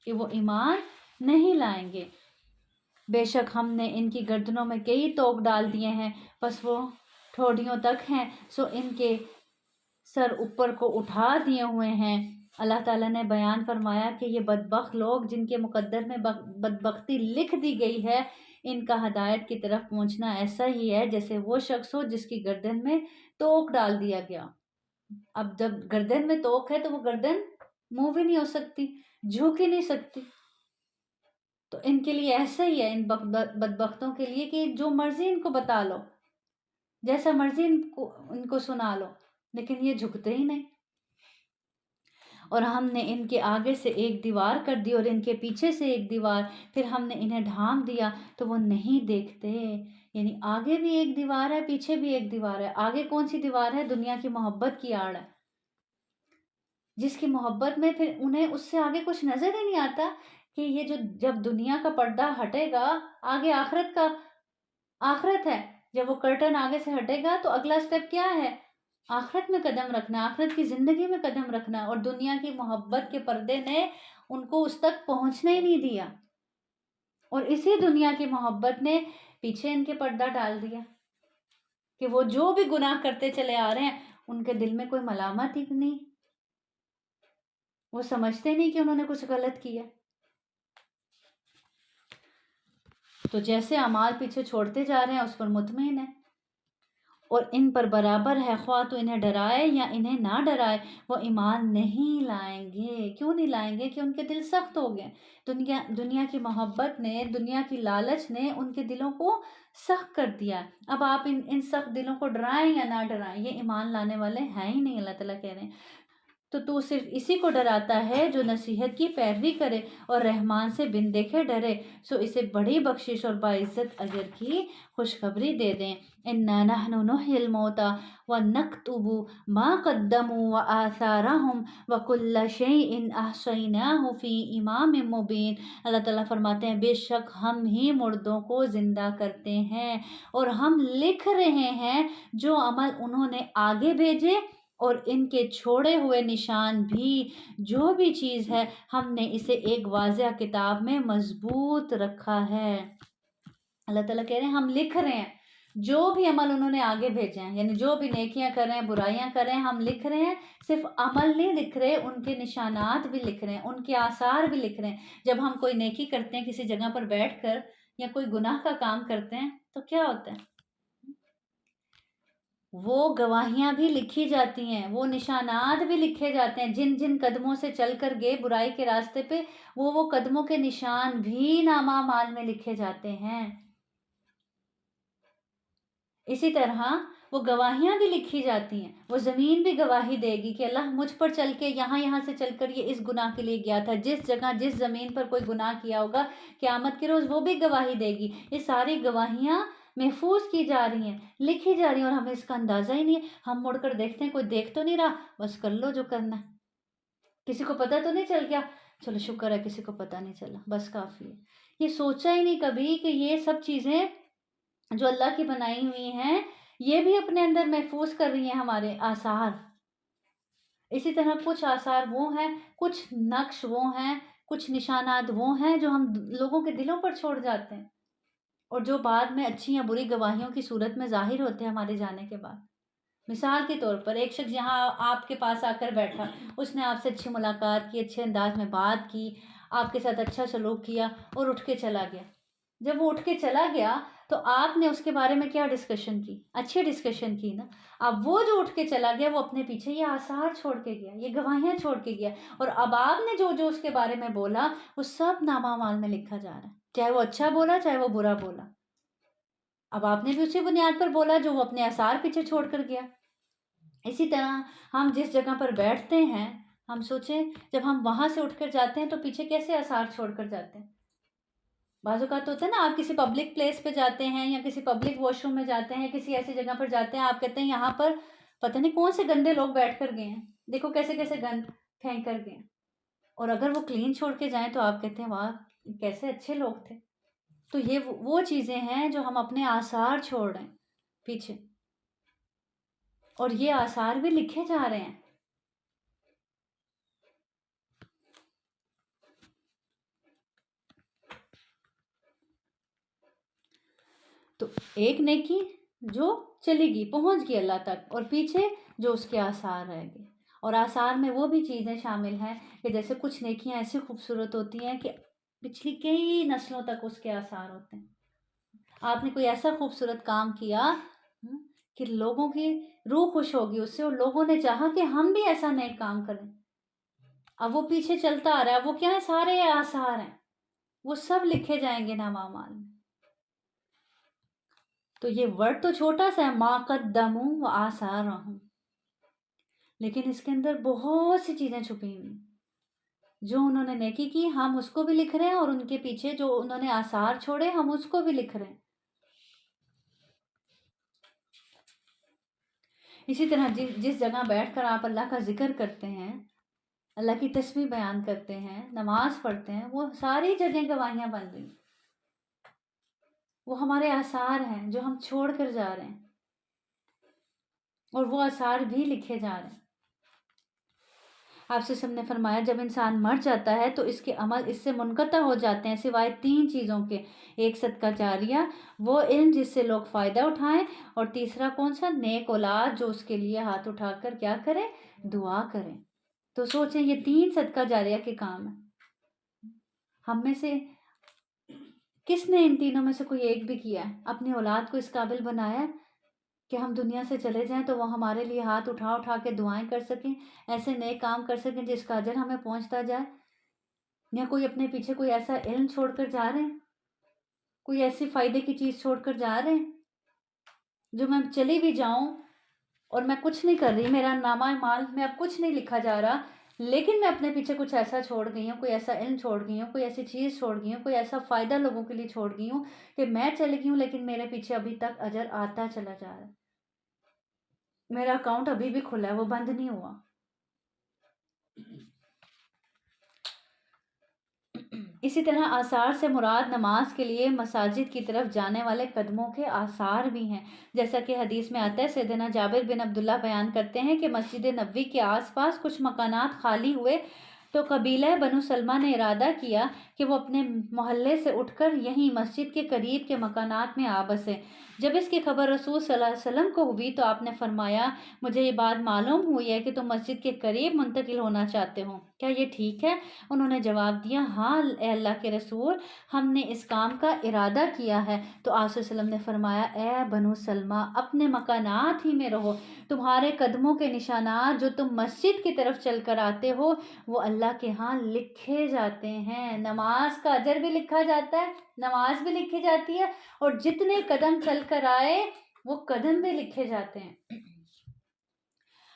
کہ وہ ایمان نہیں لائیں گے۔ بے شک ہم نے ان کی گردنوں میں کئی توق ڈال دیے ہیں، بس وہ ٹھوڑیوں تک ہیں، سو ان کے سر اوپر کو اٹھا دیے ہوئے ہیں۔ اللہ تعالیٰ نے بیان فرمایا کہ یہ بدبخت لوگ جن کے مقدر میں بدبختی لکھ دی گئی ہے، ان کا ہدایت کی طرف پہنچنا ایسا ہی ہے جیسے وہ شخص ہو جس کی گردن میں توق ڈال دیا گیا۔ اب جب گردن میں توق ہے تو وہ گردن موو بھی نہیں ہو سکتی، جھک ہی نہیں سکتی۔ تو ان کے لیے ایسا ہی ہے، ان بدبختوں کے لیے، کہ جو مرضی ان کو بتا لو، جیسا مرضی ان کو سنا لو، لیکن یہ جھکتے ہی نہیں۔ اور ہم نے ان کے آگے سے ایک دیوار کر دی اور ان کے پیچھے سے ایک دیوار، پھر ہم نے انہیں ڈھانپ دیا تو وہ نہیں دیکھتے۔ یعنی آگے بھی ایک دیوار ہے، پیچھے بھی ایک دیوار ہے۔ آگے کون سی دیوار ہے؟ دنیا کی محبت کی آڑ ہے، جس کی محبت میں پھر انہیں اس سے آگے کچھ نظر ہی نہیں آتا کہ یہ جو جب دنیا کا پردہ ہٹے گا، آگے آخرت ہے، جب وہ کرٹن آگے سے ہٹے گا تو اگلا سٹیپ کیا ہے؟ آخرت میں قدم رکھنا، آخرت کی زندگی میں قدم رکھنا، اور دنیا کی محبت کے پردے نے ان کو اس تک پہنچنے ہی نہیں دیا، اور اسی دنیا کی محبت نے پیچھے ان کے پردہ ڈال دیا کہ وہ جو بھی گناہ کرتے چلے آ رہے ہیں ان کے دل میں کوئی ملامت ہی نہیں، وہ سمجھتے نہیں کہ انہوں نے کچھ غلط کیا۔ تو جیسے اعمال پیچھے چھوڑتے جا رہے ہیں اس پر مطمئن ہے، اور ان پر برابر ہے، خواہ تو انہیں ڈرائے یا انہیں نہ ڈرائے، وہ ایمان نہیں لائیں گے۔ کیوں نہیں لائیں گے؟ کہ ان کے دل سخت ہو گئے۔ دنیا کی محبت نے، دنیا کی لالچ نے ان کے دلوں کو سخت کر دیا۔ اب آپ ان سخت دلوں کو ڈرائیں یا نہ ڈرائیں، یہ ایمان لانے والے ہیں ہی نہیں، اللہ تعالیٰ کہہ رہے ہیں۔ تو صرف اسی کو ڈراتا ہے جو نصیحت کی پیروی کرے اور رحمان سے بن دیکھے ڈرے، سو اسے بڑی بخشش اور باعزت اجر کی خوشخبری دے دیں۔ اِنَّا نَحْنُ نُحْيِي الْمَوْتَىٰ وَنَكْتُبُ مَا قَدَّمُوا وَآثَارَهُمْ وَكُلَّ شَيْءٍ أَحْصَيْنَاهُ فِي إِمَامٍ مُّبِينٍ۔ اللہ تعالیٰ فرماتے ہیں بے شک ہم ہی مردوں کو زندہ کرتے ہیں، اور ہم لکھ رہے ہیں جو عمل انہوں نے آگے بھیجے، اور ان کے چھوڑے ہوئے نشان بھی، جو بھی چیز ہے ہم نے اسے ایک واضح کتاب میں مضبوط رکھا ہے۔ اللہ تعالیٰ کہہ رہے ہیں ہم لکھ رہے ہیں جو بھی عمل انہوں نے آگے بھیجے ہیں، یعنی جو بھی نیکیاں کر رہے ہیں، برائیاں کر رہے ہیں، ہم لکھ رہے ہیں۔ صرف عمل نہیں لکھ رہے، ان کے نشانات بھی لکھ رہے ہیں، ان کے آثار بھی لکھ رہے ہیں۔ جب ہم کوئی نیکی کرتے ہیں کسی جگہ پر بیٹھ کر، یا کوئی گناہ کا کام کرتے ہیں، تو کیا ہوتا ہے؟ وہ گواہیاں بھی لکھی جاتی ہیں، وہ نشانات بھی لکھے جاتے ہیں، جن جن قدموں سے چل کر گئے برائی کے راستے پہ، وہ قدموں کے نشان بھی نامہ اعمال میں لکھے جاتے ہیں۔ اسی طرح وہ گواہیاں بھی لکھی جاتی ہیں، وہ زمین بھی گواہی دے گی کہ اللہ مجھ پر چل کے یہاں سے چل کر یہ اس گناہ کے لیے گیا تھا، جس جگہ جس زمین پر کوئی گناہ کیا ہوگا قیامت کے روز وہ بھی گواہی دے گی۔ یہ ساری گواہیاں محفوظ کی جا رہی ہیں، لکھی جا رہی ہیں، اور ہمیں اس کا اندازہ ہی نہیں ہے۔ ہم مڑ کر دیکھتے ہیں کوئی دیکھ تو نہیں رہا، بس کر لو جو کرنا ہے۔ کسی کو پتہ تو نہیں چل گیا، چلو شکر ہے کسی کو پتہ نہیں چلا، بس کافی ہے۔ یہ سوچا ہی نہیں کبھی کہ یہ سب چیزیں جو اللہ کی بنائی ہوئی ہیں یہ بھی اپنے اندر محفوظ کر رہی ہیں ہمارے آثار۔ اسی طرح کچھ آثار وہ ہیں، کچھ نقش وہ ہیں، کچھ نشانات وہ ہیں جو ہم لوگوں کے دلوں پر چھوڑ جاتے ہیں، اور جو بعد میں اچھی یا بری گواہیوں کی صورت میں ظاہر ہوتے ہیں ہمارے جانے کے بعد۔ مثال کے طور پر ایک شخص یہاں آپ کے پاس آ کر بیٹھا، اس نے آپ سے اچھی ملاقات کی، اچھے انداز میں بات کی، آپ کے ساتھ اچھا سلوک کیا اور اٹھ کے چلا گیا۔ جب وہ اٹھ کے چلا گیا تو آپ نے اس کے بارے میں کیا ڈسکشن کی؟ اچھی ڈسکشن کی نا۔ اب وہ جو اٹھ کے چلا گیا وہ اپنے پیچھے یہ آثار چھوڑ کے گیا، یہ گواہیاں چھوڑ کے گیا، اور اب آپ نے جو جو اس کے بارے میں بولا وہ سب نامہ اعمال میں لکھا جا رہا ہے، چاہے وہ اچھا بولا چاہے وہ برا بولا۔ اب آپ نے بھی اسی بنیاد پر بولا جو وہ اپنے آثار پیچھے چھوڑ کر گیا۔ اسی طرح ہم جس جگہ پر بیٹھتے ہیں، ہم سوچیں جب ہم وہاں سے اٹھ کر جاتے ہیں تو پیچھے کیسے آثار چھوڑ کر جاتے ہیں۔ بعض اوقات ہوتا ہے نا، آپ کسی پبلک پلیس پہ جاتے ہیں یا کسی پبلک واش روم میں جاتے ہیں، کسی ایسی جگہ پر جاتے ہیں، آپ کہتے ہیں یہاں پر پتہ نہیں کون سے گندے لوگ بیٹھ کر گئے ہیں، دیکھو کیسے کیسے گند پھینک کر گئے ہیں، اور اگر وہ کلین چھوڑ کے جائیں تو آپ کہتے ہیں واہ کیسے اچھے لوگ تھے۔ تو یہ وہ چیزیں ہیں جو ہم اپنے آثار چھوڑ رہے ہیں پیچھے، اور یہ آثار بھی لکھے جا رہے ہیں۔ تو ایک نیکی جو چلی گئی، پہنچ گئی اللہ تک، اور پیچھے جو اس کے آثار رہ گئے۔ اور آثار میں وہ بھی چیزیں شامل ہیں کہ جیسے کچھ نیکیاں ایسی خوبصورت ہوتی ہیں کہ پچھلی کئی نسلوں تک اس کے آثار ہوتے ہیں۔ آپ نے کوئی ایسا خوبصورت کام کیا کہ لوگوں کی روح خوش ہوگی اس سے، اور لوگوں نے چاہا کہ ہم بھی ایسا نیک کام کریں۔ اب وہ پیچھے چلتا آ رہا ہے، وہ کیا ہے؟ سارے آثار ہیں، وہ سب لکھے جائیں گے نامہ اعمال میں۔ تو یہ ورڈ تو چھوٹا سا ہے، ما قدموا وآثارہم، لیکن اس کے اندر بہت سی چیزیں چھپی ہوئی ہیں۔ جو انہوں نے نیکی کی ہم اس کو بھی لکھ رہے ہیں، اور ان کے پیچھے جو انہوں نے آثار چھوڑے ہم اس کو بھی لکھ رہے ہیں۔ اسی طرح جس جگہ بیٹھ کر آپ اللہ کا ذکر کرتے ہیں، اللہ کی تسبیح بیان کرتے ہیں، نماز پڑھتے ہیں، وہ ساری جگہیں گواہیاں بن رہی ہیں، وہ ہمارے آثار ہیں جو ہم چھوڑ کر جا رہے ہیں، اور وہ آثار بھی لکھے جا رہے ہیں۔ آپ سے سب نے فرمایا جب انسان مر جاتا ہے تو اس کے عمل اس سے منقطع ہو جاتے ہیں سوائے 3 چیزوں کے، ایک صدقہ جاریہ، وہ علم جس سے لوگ فائدہ اٹھائیں، اور تیسرا کون سا؟ نیک اولاد جو اس کے لیے ہاتھ اٹھا کر کیا کرے؟ دعا کریں۔ تو سوچیں یہ 3 صدقہ جاریہ کے کام ہیں۔ ہم میں سے کس نے ان تینوں میں سے کوئی ایک بھی کیا ہے؟ اپنی اولاد کو اس قابل بنایا ہے کہ ہم دنیا سے چلے جائیں تو وہ ہمارے لیے ہاتھ اٹھا اٹھا کے دعائیں کر سکیں، ایسے نیک کام کر سکیں جس کا اجر ہمیں پہنچتا جائے؟ یا کوئی اپنے پیچھے کوئی ایسا علم چھوڑ کر جا رہے ہیں، کوئی ایسی فائدے کی چیز چھوڑ کر جا رہے ہیں جو میں چلی بھی جاؤں اور میں کچھ نہیں کر رہی، میرا نامہ اعمال میں اب کچھ نہیں لکھا جا رہا، لیکن میں اپنے پیچھے کچھ ایسا چھوڑ گئی ہوں، کوئی ایسا علم چھوڑ گئی ہوں، کوئی ایسی چیز چھوڑ گئی ہوں، کوئی ایسا فائدہ لوگوں کے لیے چھوڑ گئی ہوں کہ میں چلی گئی ہوں لیکن میرے پیچھے ابھی تک اجر آتا چلا جا رہا ہے، میرا اکاؤنٹ ابھی بھی کھلا ہے، وہ بند نہیں ہوا۔ اسی طرح آثار سے مراد نماز کے لیے مساجد کی طرف جانے والے قدموں کے آثار بھی ہیں، جیسا کہ حدیث میں آتا ہے، سیدنا جابر بن عبداللہ بیان کرتے ہیں کہ مسجد نبوی کے آس پاس کچھ مکانات خالی ہوئے تو قبیلہ بنو سلمہ نے ارادہ کیا کہ وہ اپنے محلے سے اٹھ کر یہیں مسجد کے قریب کے مکانات میں آ بسے۔ جب اس کی خبر رسول صلی اللہ علیہ وسلم کو ہوئی تو آپ نے فرمایا مجھے یہ بات معلوم ہوئی ہے کہ تم مسجد کے قریب منتقل ہونا چاہتے ہو، کیا یہ ٹھیک ہے؟ انہوں نے جواب دیا ہاں اے اللہ کے رسول، ہم نے اس کام کا ارادہ کیا ہے۔ تو آپ صلی اللہ علیہ وسلم نے فرمایا اے بنو سلمہ اپنے مکانات ہی میں رہو، تمہارے قدموں کے نشانات جو تم مسجد کی طرف چل کر آتے ہو وہ اللہ کے ہاں لکھے جاتے ہیں۔ نماز کا اجر بھی لکھا جاتا ہے، نماز بھی لکھی جاتی ہے، اور جتنے قدم چل کر آئے وہ قدم بھی لکھے جاتے ہیں۔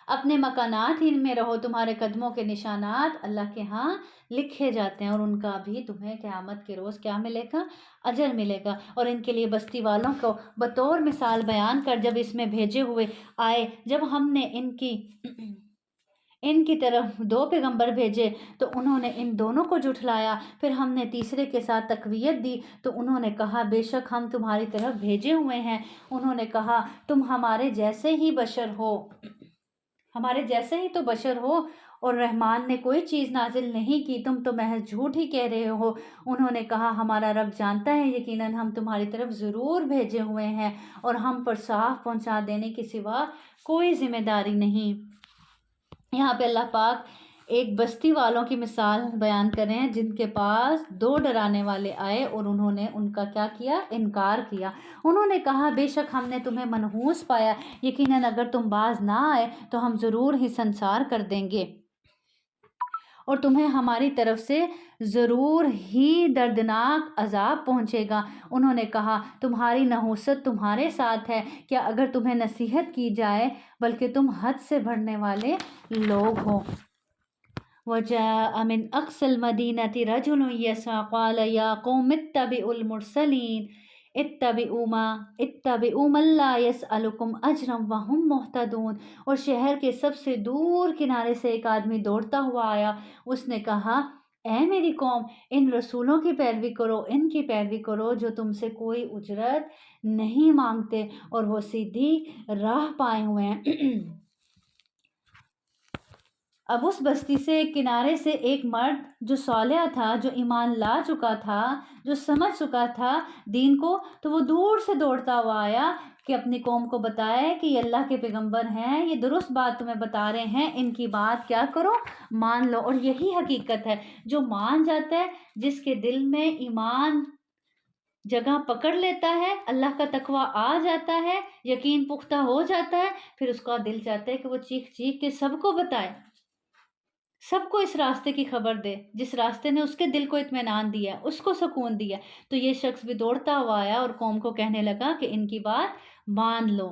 اپنے مکانات ہی میں رہو، تمہارے قدموں کے نشانات اللہ کے ہاں لکھے جاتے ہیں، اور ان کا بھی تمہیں قیامت کے روز کیا ملے گا؟ اجر ملے گا۔ اور ان کے لیے بستی والوں کو بطور مثال بیان کر جب اس میں بھیجے ہوئے آئے، جب ہم نے ان کی طرف 2 پیغمبر بھیجے تو انہوں نے ان دونوں کو جھٹلایا، پھر ہم نے تیسرے کے ساتھ تقویت دی تو انہوں نے کہا بے شک ہم تمہاری طرف بھیجے ہوئے ہیں۔ انہوں نے کہا تم ہمارے جیسے ہی بشر ہو، ہمارے جیسے ہی تو بشر ہو، اور رحمان نے کوئی چیز نازل نہیں کی، تم تو محض جھوٹ ہی کہہ رہے ہو۔ انہوں نے کہا ہمارا رب جانتا ہے یقیناً ہم تمہاری طرف ضرور بھیجے ہوئے ہیں، اور ہم پر صاف پہنچا دینے کے سوا کوئی ذمہ داری نہیں۔ یہاں پہ اللہ پاک ایک بستی والوں کی مثال بیان کر رہے ہیں جن کے پاس 2 ڈرانے والے آئے اور انہوں نے ان کا کیا کیا؟ انکار کیا۔ انہوں نے کہا بے شک ہم نے تمہیں منحوس پایا، یقیناً اگر تم باز نہ آئے تو ہم ضرور ہی سنسار کر دیں گے، اور تمہیں ہماری طرف سے ضرور ہی دردناک عذاب پہنچے گا۔ انہوں نے کہا تمہاری نحوست تمہارے ساتھ ہے، کیا اگر تمہیں نصیحت کی جائے بلکہ تم حد سے بڑھنے والے لوگ ہو۔ وَجَاءَ مِنْ أَقْصَى الْمَدِينَةِ رَجُلٌ يَسْعَىٰ قَالَ يَا قَوْمِ اتَّبِعُوا الْمُرْسَلِينَ اتَّبِعُوا مَن لَّا يَسْأَلُكُمْ أَجْرًا وَهُم مُّهْتَدُونَ۔ اور شہر کے سب سے دور کنارے سے ایک آدمی دوڑتا ہوا آیا، اس نے کہا اے میری قوم ان رسولوں کی پیروی کرو، ان کی پیروی کرو جو تم سے کوئی اجرت نہیں مانگتے اور وہ سیدھی راہ پائے ہوئے ہیں۔ اب اس بستی سے کنارے سے ایک مرد جو صالح تھا، جو ایمان لا چکا تھا، جو سمجھ چکا تھا دین کو، تو وہ دور سے دوڑتا ہوا آیا کہ اپنی قوم کو بتائے کہ یہ اللہ کے پیغمبر ہیں، یہ درست بات تمہیں بتا رہے ہیں، ان کی بات کیا کرو؟ مان لو۔ اور یہی حقیقت ہے، جو مان جاتا ہے، جس کے دل میں ایمان جگہ پکڑ لیتا ہے، اللہ کا تقوی آ جاتا ہے، یقین پختہ ہو جاتا ہے، پھر اس کا دل چاہتا ہے کہ وہ چیخ چیخ کے سب کو بتائے، سب کو اس راستے کی خبر دے جس راستے نے اس کے دل کو اطمینان دیا، اس کو سکون دیا۔ تو یہ شخص بھی دوڑتا ہوا آیا اور قوم کو کہنے لگا کہ ان کی بات مان لو۔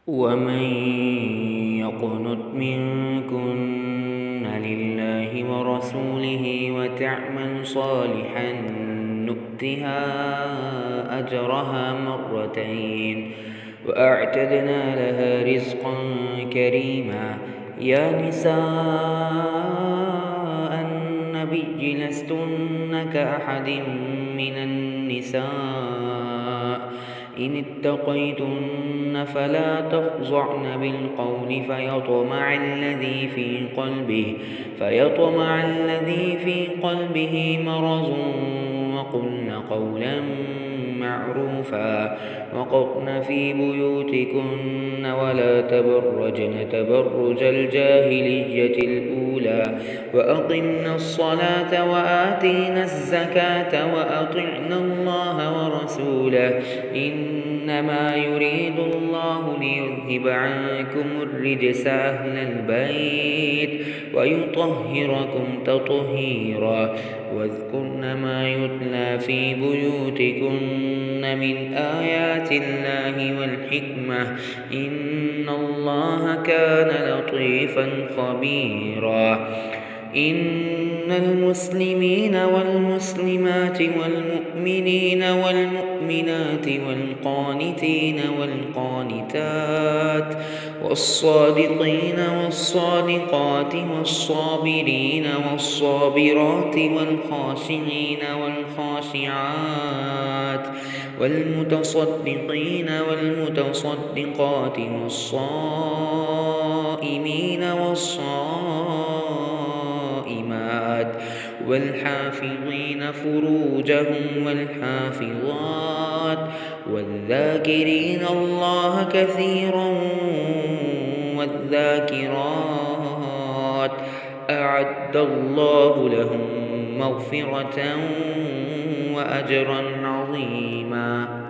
وَمَن يَقْنُتْ مِنكُنَّ لِلَّهِ وَرَسُولِهِ وَتَعْمَلْ صَالِحًا نُؤْتِهَا أَجْرَهَا مَرَّتَيْنِ وَأَعْتَدْنَا لَهَا رِزْقًا كَرِيمًا يَا نِسَاءَ النَّبِيِّ لَسْتُنَّ كَأَحَدٍ مِّنَ النِّسَاءِ إِنِ اتَّقَيْتُنَّ فَلَا تَخْضَعْنَ بِالْقَوْلِ فَيَطْمَعَ الَّذِي فِي قَلْبِهِ مَرَضٌ وَقُلْنَ قَوْلًا مَّعْرُوفًا وَقَرْنَ فِي بُيُوتِكُنَّ وَلَا تَبَرَّجْنَ تَبَرُّجَ الْجَاهِلِيَّةِ الْأُولَىٰ وَأَقِمْنَ الصَّلَاةَ وَآتِينَ الزَّكَاةَ وَأَطِعْنَ اللَّهَ وَرَسُولَهُ إِنَّمَا يُرِيدُ اللَّهُ لِيُذْهِبَ عَنكُمُ الرِّجْسَ أَهْلَ الْبَيْتِ وَيُطَهِّرَكُمْ تَطْهِيرًا وَاذْكُرْنَ مَا يُتْلَىٰ فِي بُيُوتِكُنَّ مِنْ آيَاتِ اللَّهِ وَالْحِكْمَةِ إِنَّ اللَّهَ كَانَ لَطِيفًا خَبِيرًا إِنَّ الْمُسْلِمِينَ وَالْمُسْلِمَاتِ وَالْمُؤْمِنِينَ وَالْمُؤْمِنَاتِ وَالْقَانِتِينَ وَالْقَانِتَاتِ وَالصَّادِقِينَ وَالصَّادِقَاتِ وَالصَّابِرِينَ وَالصَّابِرَاتِ وَالْخَاشِعِينَ وَالْخَاشِعَاتِ والمتصدقين والمتصدقات والصائمين والصائمات والحافظين فروجهم والحافظات والذاكرين الله كثيرا والذاكرات أعد الله لهم مغفرة وأجرا عظيما.